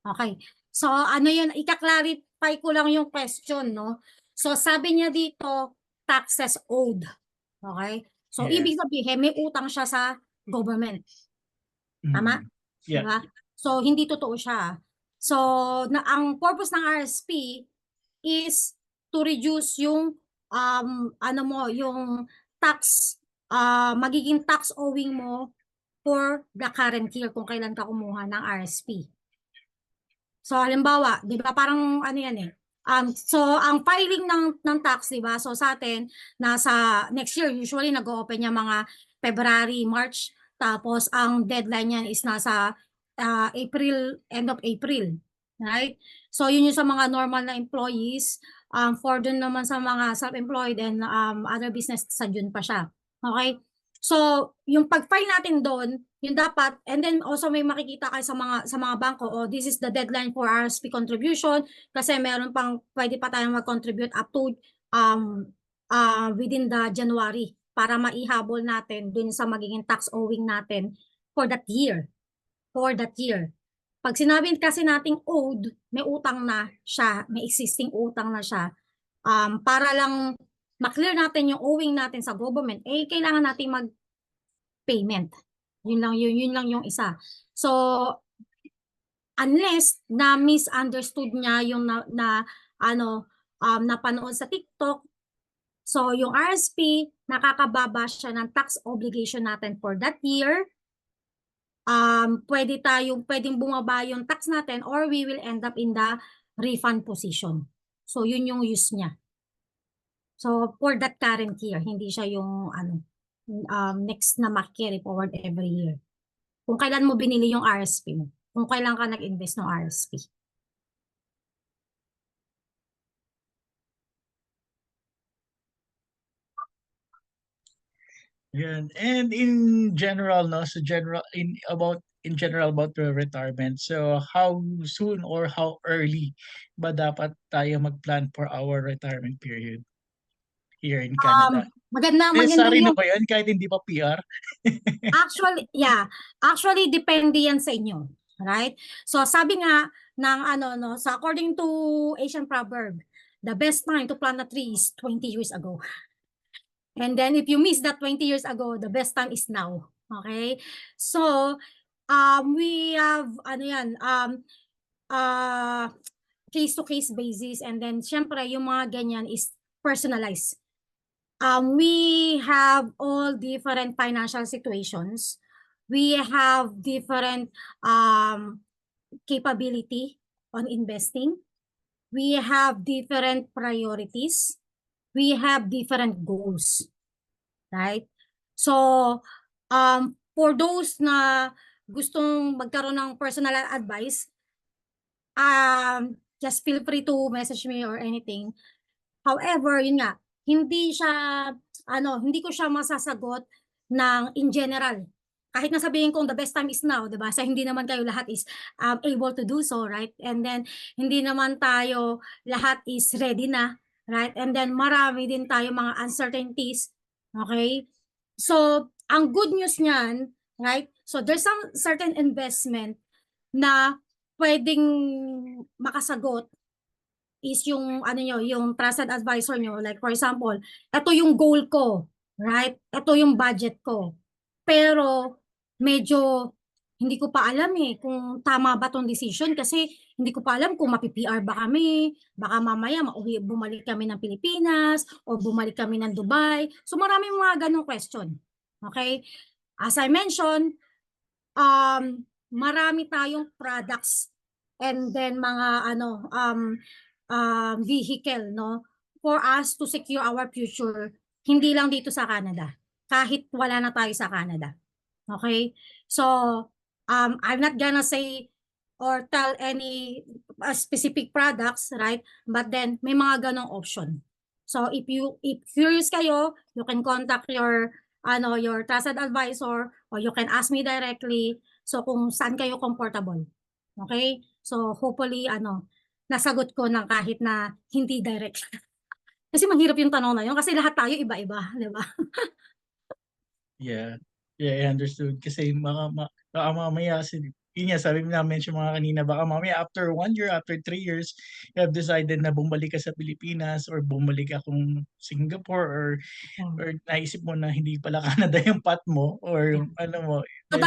[SPEAKER 2] Okay. So yun, ika-clarify ko lang yung question, no? So sabi niya dito, taxes owed. Okay? So
[SPEAKER 3] Yeah.
[SPEAKER 2] ibig sabihin may utang siya sa government. Tama?
[SPEAKER 3] Yeah.
[SPEAKER 2] Diba? So hindi totoo siya. So ang purpose ng RSP is to reduce yung yung tax magiging tax owing mo for the current year kung kailan ka kumuha ng RSP. So halimbawa, 'di ba parang yan eh. So ang filing ng tax, 'di ba? So sa atin nasa next year usually nag-o-open yung mga February, March, tapos ang deadline niyan is nasa April, end of April, right? So yun yung sa mga normal na employees, for dun naman sa mga self-employed and other business sa June pa siya. Okay? So yung pag-file natin doon, yung dapat, and then also may makikita kayo sa mga bangko, this is the deadline for RSP contribution kasi meron pang pwede pa tayong mag-contribute up to within the January para maihabol natin dun sa magiging tax owing natin for that year. Pag sinabi kasi nating owed, may utang na siya, may existing utang na siya. Para lang ma-clear natin yung owing natin sa government, kailangan natin mag-payment. Yun lang yung isa. So unless na misunderstood niya yung napanood sa TikTok, so yung RSP nakakababa siya ng tax obligation natin for that year. Pwedeng bumaba yung tax natin or we will end up in the refund position. So yun yung use niya. So for that current year, hindi siya yung next na ma-carry forward every year. kung kailan mo binili yung RSP mo, kung kailan ka nag-invest ng RSP.
[SPEAKER 3] Yan. And in general, no, so in general about the retirement. So how soon or how early ba dapat tayo mag-plan for our retirement period here in Canada?
[SPEAKER 2] Maganda
[SPEAKER 3] Necessary na
[SPEAKER 2] yung
[SPEAKER 3] ba yan kahit hindi pa PR?
[SPEAKER 2] actually depende yan sa inyo, right? So sabi nga ng so according to Asian proverb, the best time to plant a tree is 20 years ago. And then if you miss that 20 years ago, the best time is now. Okay? So we have case to case basis, and then syempre yung mga ganyan is personalized. We have all different financial situations. We have different capability on investing. We have different priorities. We have different goals, right? So, for those na gustong magkaroon ng personal advice, just feel free to message me or anything. However, yun nga, hindi ko siya masasagot in general. Kahit na sabihin kong the best time is now, 'di ba? So hindi naman kayo lahat is able to do so, right? And then hindi naman tayo lahat is ready na, right? And then marami din tayo mga uncertainties, okay? So, ang good news niyan, right? So there's some certain investment na pwedeng makasagot is yung yung trusted advisor nyo. Like for example, ito yung goal ko, right? Ito yung budget ko. Pero medyo hindi ko pa alam kung tama ba tong decision kasi hindi ko pa alam kung mapi-PR ba kami, baka mamaya bumalik kami ng Pilipinas o bumalik kami ng Dubai. So maraming mga ganong question. Okay? As I mentioned, marami tayong products and then mga vehicle, no, for us to secure our future, hindi lang dito sa Canada, kahit wala na tayo sa Canada. Okay? So, I'm not gonna say or tell any specific products, right? But then, may mga ganong option. So, if curious kayo, you can contact your trusted advisor or you can ask me directly. So, kung saan kayo comfortable. Okay? So, hopefully, nasagot ko ng kahit na hindi direct. Kasi mahirap yung tanong na yun kasi lahat tayo iba-iba, di ba?
[SPEAKER 3] Yeah. Yeah, I understood. Kasi baka mamaya, yun nga, sabi mo na-mention mga kanina, baka mamaya after 1 year, after 3 years, you have decided na bumalik ka sa Pilipinas or bumalik akong Singapore or naisip mo na hindi pala Canada yung path mo or yung ano mo.
[SPEAKER 2] So,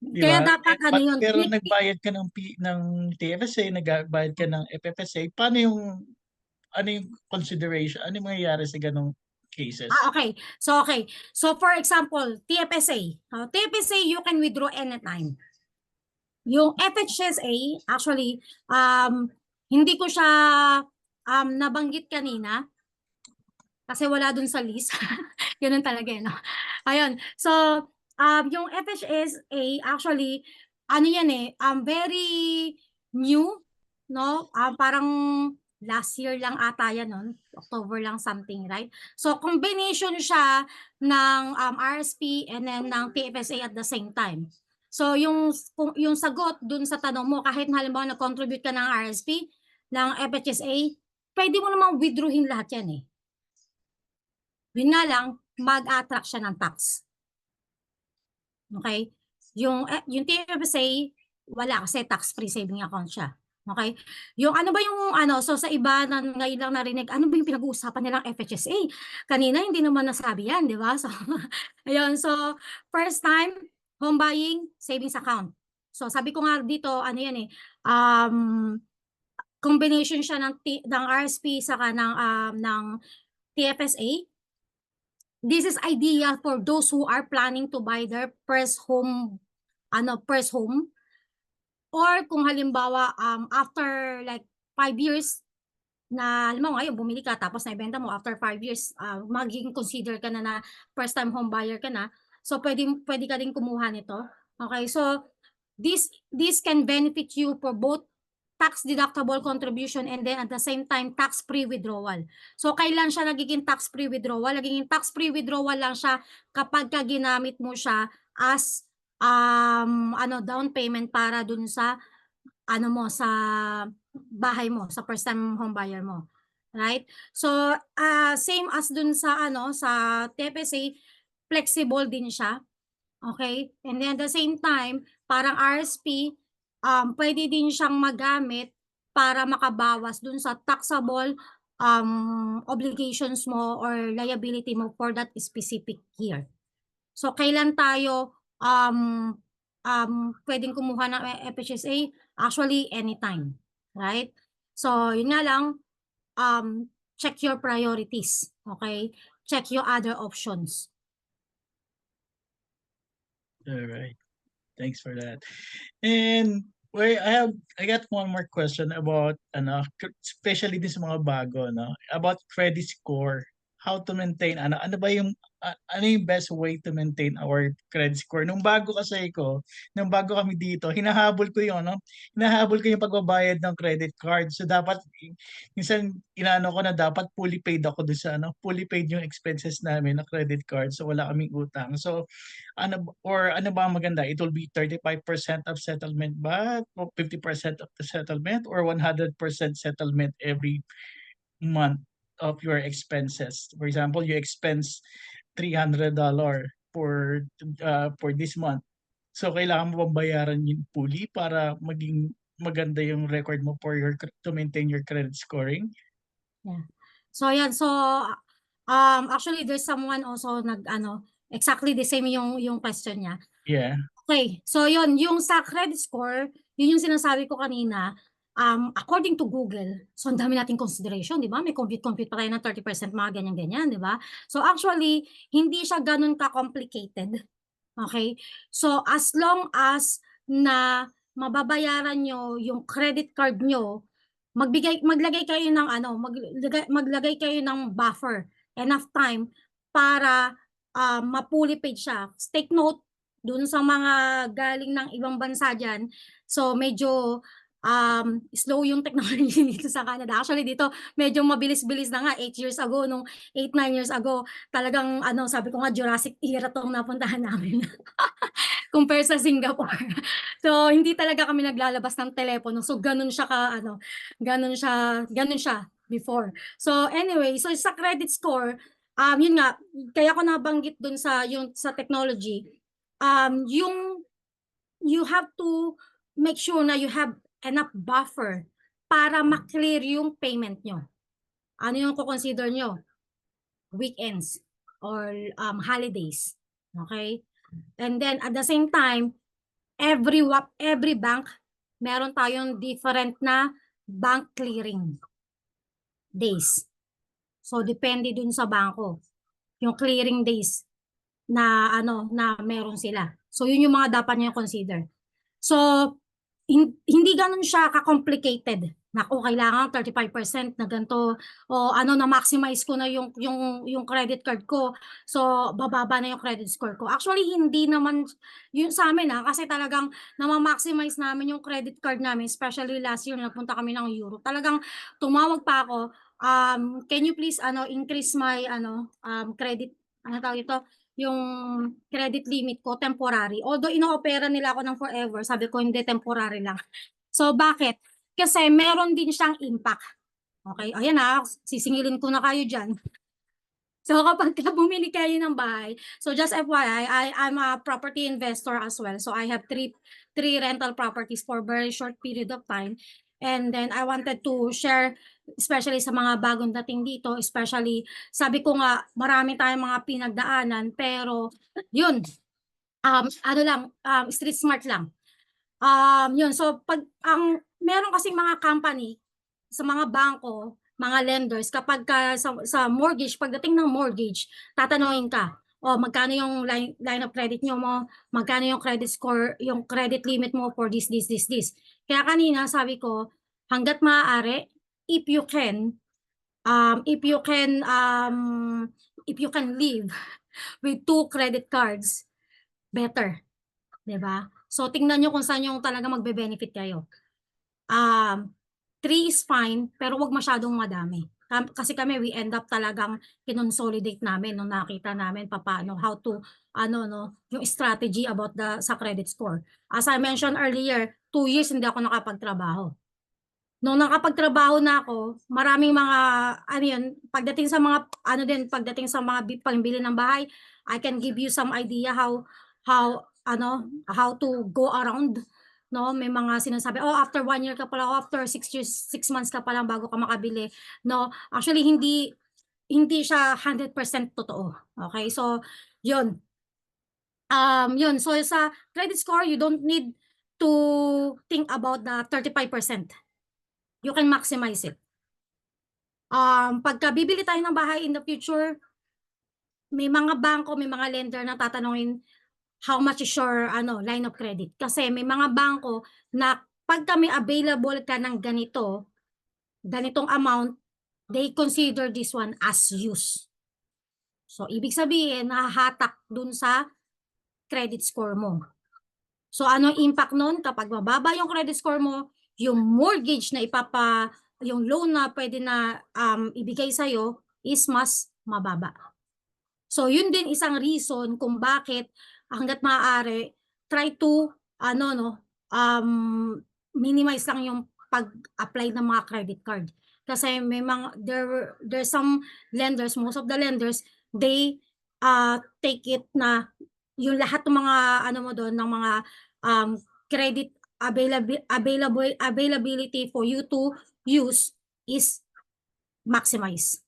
[SPEAKER 3] Di
[SPEAKER 2] kaya
[SPEAKER 3] ba?
[SPEAKER 2] dapat yun.
[SPEAKER 3] Pero nagbayad ka ng TFSA, nagbayad ka ng FFSA, paano yung consideration? Ano yung mangyayari sa ganong cases?
[SPEAKER 2] Okay. So, for example, TFSA. TFSA, you can withdraw anytime. Yung FHSA, actually, hindi ko siya nabanggit kanina kasi wala dun sa list. Ganun talaga, no? Ayun. So, yung FHSA, actually, very new, no? Parang last year lang ata yan, no? October lang something, right? So, combination siya ng RSP and then ng TFSA at the same time. So, yung sagot dun sa tanong mo, kahit halimbawa nag-contribute ka ng RSP, ng FHSA, pwede mo namang withdrawin lahat yan Yun nga lang, mag-attract siya ng tax. Okay? Yung TFSA, wala kasi tax-free saving account siya. Okay? Yung ano ba yung so sa iba na ngayon lang narinig, ano ba yung pinag-uusapan nilang FHSA? Kanina hindi naman nasabi yan, di ba? So, ayun. So, first time, home buying, savings account. So, sabi ko nga dito, combination siya ng RSP saka ng TFSA. This is ideal for those who are planning to buy their first home, or kung halimbawa after like 5 years na halimbawa ngayon bumili ka tapos naibenta mo after 5 years, magiging consider ka na first time home buyer ka na. So pwede ka din kumuha nito. Okay, so this can benefit you for both tax deductible contribution and then at the same time tax-free withdrawal. So kailan siya nagiging tax-free withdrawal? Nagiging tax-free withdrawal lang siya kapag ka ginamit mo siya as down payment para dun sa sa bahay mo, sa first time home buyer mo. Right? So same as dun sa sa TFSA, flexible din siya. Okay? And then at the same time, parang RSP, pwede din siyang magamit para makabawas dun sa taxable obligations mo or liability mo for that specific year. So kailan tayo pwedeng kumuha ng FHSA? Actually, anytime. Right? So yun nga lang, check your priorities. Okay? Check your other options.
[SPEAKER 3] All right. Thanks for that. And I got one more question about especially din sa mga bago about credit score. How to maintain ano ba yung ano yung best way to maintain our credit score? Nung bago kami dito, hinahabol ko yung pagbabayad ng credit card. So dapat minsan inaano ko na dapat fully paid ako doon sa fully paid yung expenses namin na credit card. So wala kaming utang. So ano ba ang maganda? It will be 35% of settlement ba? O 50% of the settlement or 100% settlement every month of your expenses? For example, you expense $300 for this month. So kailangan mo bang bayaran yun fully para maging maganda yung record mo to maintain your credit scoring?
[SPEAKER 2] Yeah. So yan, so actually there's someone also exactly the same yung question niya.
[SPEAKER 3] Yeah.
[SPEAKER 2] Okay, so yun, yung sa credit score, yun yung sinasabi ko kanina, according to Google, so ang dami nating consideration, di ba? May compute pa tayo ng 30%, mga ganyan-ganyan, di ba? So actually, hindi siya ganun ka-complicated. Okay? So as long as na mababayaran nyo yung credit card nyo, maglagay kayo ng maglagay kayo ng buffer, enough time para ma-fully paid siya. Take note dun sa mga galing ng ibang bansa dyan. So medyo slow yung technology dito sa Canada. Actually dito medyo mabilis-bilis na nga. 8 years ago, nung 8-9 years ago, talagang sabi ko nga Jurassic era tong napuntahan namin. Compare sa Singapore. So hindi talaga kami naglalabas ng telepono. So ganun siya ganun siya before. So anyway, so sa credit score, yun nga, kaya ko nabanggit dun sa technology, you have to make sure na you have enough buffer para ma-clear yung payment nyo. Ano yung ko-consider nyo? Weekends or holidays. Okay? And then at the same time, every bank meron tayong different na bank clearing days. So depende dun sa bangko yung clearing days na na meron sila. So yun yung mga dapat niyo consider. So hindi ganun siya ka-complicated. Naku, kailangan 35% na ganito o na maximize ko na yung credit card ko. So bababa na yung credit score ko. Actually hindi naman yun sa amin kasi talagang na-maximize namin yung credit card namin, especially last year nagpunta kami ng Europe. Talagang tumawag pa ako, can you please increase my credit tawag ito, yung credit limit ko temporary. Although ino-opera nila ako ng forever, sabi ko hindi, temporary lang. So bakit? Kasi meron din siyang impact. Okay, ayan sisingilin ko na kayo dyan. So kapag bumili kayo ng bahay, so just FYI, I'm a property investor as well. So I have three rental properties for very short period of time. And then I wanted to share, especially sa mga bagong dating dito, especially, sabi ko nga, marami tayong mga pinagdaanan, pero yun, street smart lang. Yun, so pag meron kasing mga company sa mga bangko, mga lenders, kapag sa mortgage, pagdating ng mortgage, tatanungin ka, magkano yung line of credit nyo mo, magkano yung credit score, yung credit limit mo for this. Kaya kanina sabi ko, hanggat maaari, if you can live with 2 credit cards, better. 'di ba? So tingnan niyo kung saan yung talaga magbe-benefit kayo. 3 is fine, pero wag masyadong madami. Kasi kami we end up talagang kinonsolidate namin nung nakita namin papaano how to ano 'no, yung strategy about sa credit score. As I mentioned earlier, 2 years hindi ako nakapagtrabaho. Nung nakapagtrabaho na ako, maraming mga ano yun, pagdating sa mga ano din, pagdating sa mga pangbili ng bahay, I can give you some idea how to go around, 'no? May mga sinasabi, "Oh, after 1 year ka pala, oh, after 6 years, 6 months ka pa lang bago ka makabili." No, actually hindi hindi siya 100% totoo, okey? So, yun, yun. So, sa credit score, you don't need to think about the 35%. You can maximize it. Pagka bibili tayo ng bahay in the future, may mga bangko, may mga lender na tatanungin, how much is your line of credit? Kasi may mga bangko na pagka may available ka ng ganitong amount, they consider this one as use. So, ibig sabihin, nahahatak dun sa credit score mo. So, ano impact nun? Kapag mababa yung credit score mo, yung mortgage na yung loan na pwede na ibigay sa'yo is mas mababa. So, yun din isang reason kung bakit hangga't maaari, try to, minimize lang yung pag-apply ng mga credit card. Kasi may mga, there's some lenders, most of the lenders, they take it na yung lahat ng mga mo doon ng mga credit availability for you to use is maximize.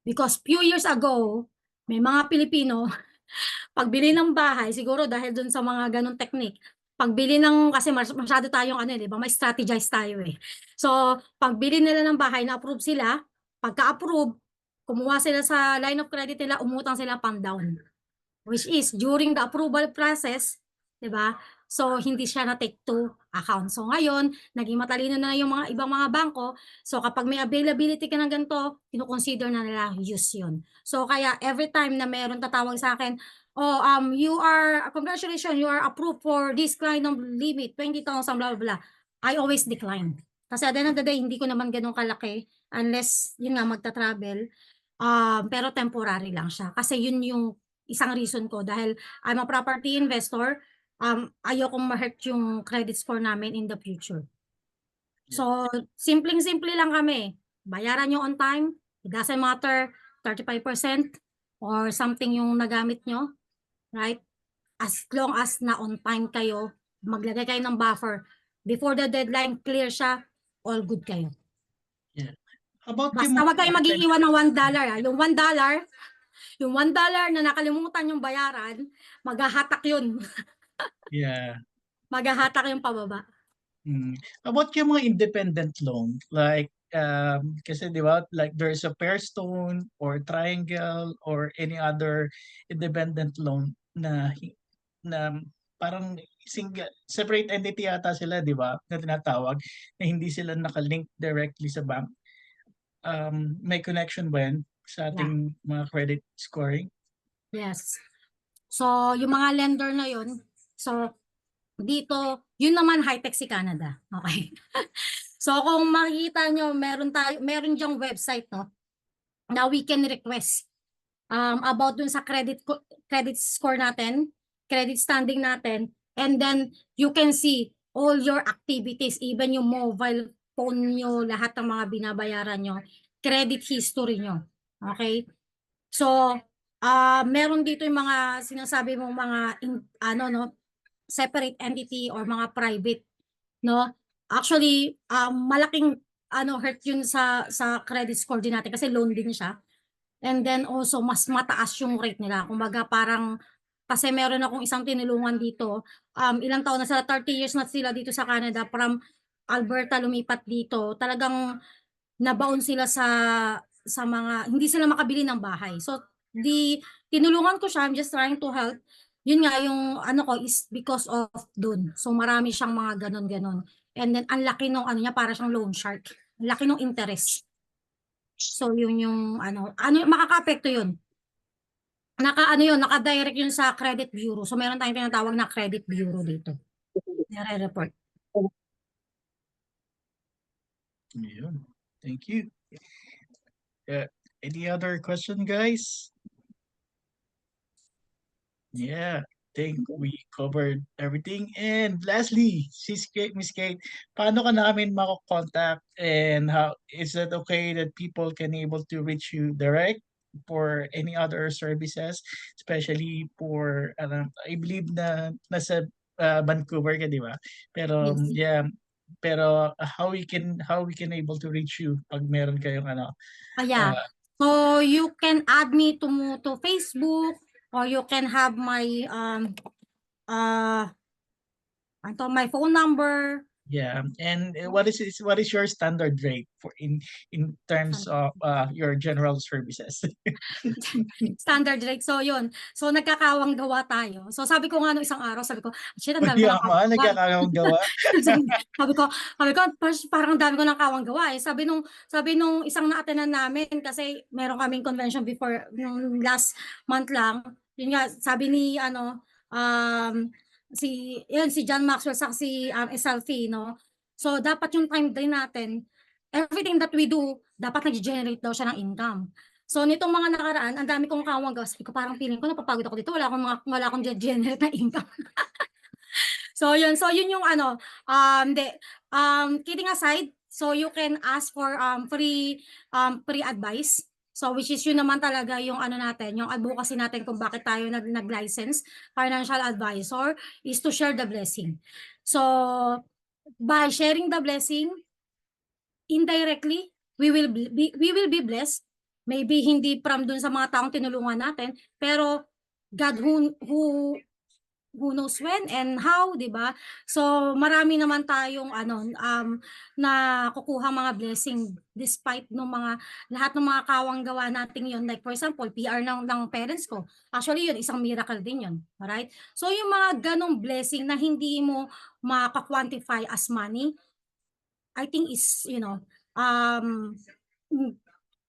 [SPEAKER 2] Because few years ago, may mga Pilipino, pagbili ng bahay, siguro dahil dun sa mga ganong technique, pagbili ng, kasi masyado tayong di ba, may strategize tayo eh. So, pagbili nila ng bahay, na-approve sila, pagka-approve, kumuha sila sa line of credit nila, umutang sila pang down. Which is, during the approval process, di ba, so hindi siya na-take to account. So ngayon, naging matalino na yung mga ibang mga bangko. So kapag may availability ka ng ganito, kino-consider na nila use yun. So kaya every time na meron tatawag sa akin, oh, congratulations, you are approved for this kind of limit, 20,000, blah, blah, blah. I always decline. Kasi at the end of the day, hindi ko naman ganun kalaki unless, yun nga, magta-travel. Pero temporary lang siya. Kasi yun yung isang reason ko dahil I'm a property investor, ayokong ma-hurt yung credit score namin in the future. So, simpleng-simple lang kami. Bayaran nyo on time, it doesn't matter 35% or something yung nagamit nyo, right? As long as na on time kayo, maglagay kayo ng buffer. Before the deadline, clear siya, all good kayo.
[SPEAKER 3] Yeah. About
[SPEAKER 2] Basta wag kayo mag-iiwan ng $1. Yung $1 na nakalimutan yung bayaran, maghahatak yun.
[SPEAKER 3] Yeah.
[SPEAKER 2] Maghahatak yung pababa.
[SPEAKER 3] About yung mga independent loan, like, kasi di ba, like there's a pair stone or triangle or any other independent loan na parang separate entity yata sila, di ba, na tinatawag, na hindi sila nakalink directly sa bank. May connection ba yan sa ating mga credit scoring?
[SPEAKER 2] Yes. So, yung mga lender na yun, so, dito, yun naman high-tech si Canada. Okay. So, kung makikita nyo, meron dyang website, no, na we can request about dun sa credit score natin, credit standing natin, and then you can see all your activities, even yung mobile phone nyo, lahat ng mga binabayaran nyo, credit history nyo. Okay? So, meron dito yung mga sinasabi mong mga separate entity or mga private, no? Actually, malaking hurt yun sa credit score din natin kasi loan din siya. And then also mas mataas yung rate nila. Kumbaga parang kasi meron akong isang tinulungan dito, ilang taon na sila, 30 years na sila dito sa Canada, from Alberta lumipat dito. Talagang nabaon sila sa mga hindi sila makabili ng bahay. So tinulungan ko siya, I'm just trying to help. Yun nga yung ko is because of dun. So marami siyang mga ganon-ganon. And then ang laki nung niya, para siyang loan shark. Ang laki nung interest. So yun yung makakaapekto yun. naka-direct yun sa credit bureau. So meron tayong tinatawag na credit bureau dito. Nire-report.
[SPEAKER 3] Ayun. Thank you. Any other question, guys? Yeah, think we covered everything. And lastly, Miss Kate, paano ka namin mako-contact and how is it okay that people can able to reach you direct for any other services, especially for I believe na nasa Vancouver ka, di ba? Pero
[SPEAKER 2] Yes.
[SPEAKER 3] yeah, pero how we can able to reach you pag meron kayong
[SPEAKER 2] Yeah.
[SPEAKER 3] uh,
[SPEAKER 2] So you can add me to Facebook, or you can have my my phone number.
[SPEAKER 3] yeah, and what is your standard rate for in terms of your general services?
[SPEAKER 2] Standard rate. So yun. So nagkakawang gawa tayo. So sabi ko nga nung isang araw, sabi ko, shit, ang dami ko ng kawang gawa.
[SPEAKER 3] Nagkakawang gawa.
[SPEAKER 2] Parang ang dami ko ng kawang gawa eh. Sabi nung isang na-attendan namin, kasi meron kaming convention before, nung last month lang. Yun nga, sabi ni si John Maxwell sa si SLV, no? So dapat yung time din natin, everything that we do, dapat nag-generate daw siya ng income. So nitong mga nakaraan, ang dami kong kawang gawa. Sabi ko, parang feeling ko napapagod ako dito. Wala akong generate na income. So yun yung kidding aside, so you can ask for free advice. So which is yun naman talaga yung natin, yung advocacy natin kung bakit tayo nag-license financial advisor, is to share the blessing. So by sharing the blessing, indirectly we will be blessed. Maybe hindi from dun sa mga taong tinulungan natin, pero God who knows when and how, di ba? So marami naman tayong na kukuha mga blessing despite ng lahat ng mga kawang gawa nating yon. Like for example, PR ng parents ko. Actually yun, isang miracle din yun. Alright? So yung mga ganong blessing na hindi mo maka-quantify as money, I think is,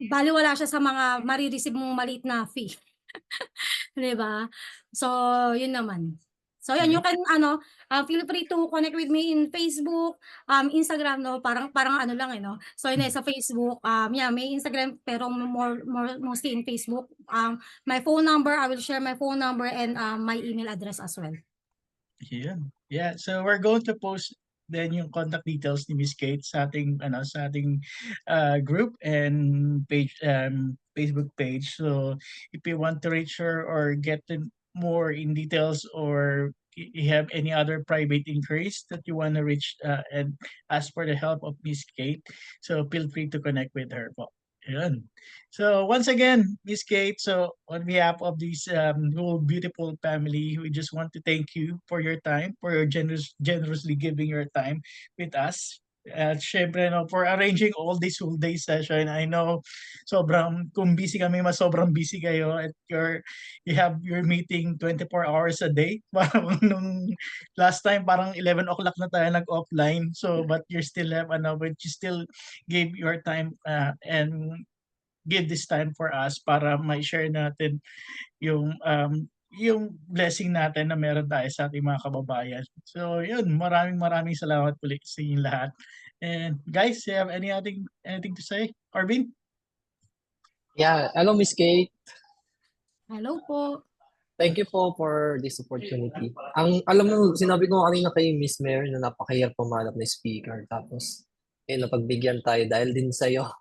[SPEAKER 2] baliwala siya sa mga marireceive mong maliit na fee. 'Di ba? So, yun naman. So, yan, you can feel free to connect with me in Facebook, Instagram, no? Parang lang no? So, yun sa Facebook, may Instagram, pero mostly in Facebook. My phone number, I will share my phone number and my email address as well.
[SPEAKER 3] Yeah, so we're going to post then yung contact details ni Miss Kate sa ating group and page Facebook page. So if you want to reach her or get more in details, or you have any other private inquiries that you want to reach and ask for the help of Miss Kate, so feel free to connect with her po. Yun. So once again, Miss Kate, so on behalf of this whole beautiful family, we just want to thank you for your time, for your generously giving your time with us. At syempre, no, for arranging all this whole day session. I know kung busy kami, sobrang busy kayo at you have your meeting 24 hours a day. Parang nung last time, parang 11 o'clock na tayo nag-offline. So, but you still gave your time and give this time for us para ma-share natin yung blessing natin na meron tayo sa ating mga kababayan. So yun, maraming salamat ulit sa inyong lahat. And guys, you have anything to say? Arvin?
[SPEAKER 4] Yeah, hello Miss Kate.
[SPEAKER 2] Hello po.
[SPEAKER 4] Thank you po for this opportunity. Alam mo, sinabi ko kanina kay Miss Mayor na napakahirap pumanap na speaker. Tapos, napagbigyan tayo dahil din sa'yo.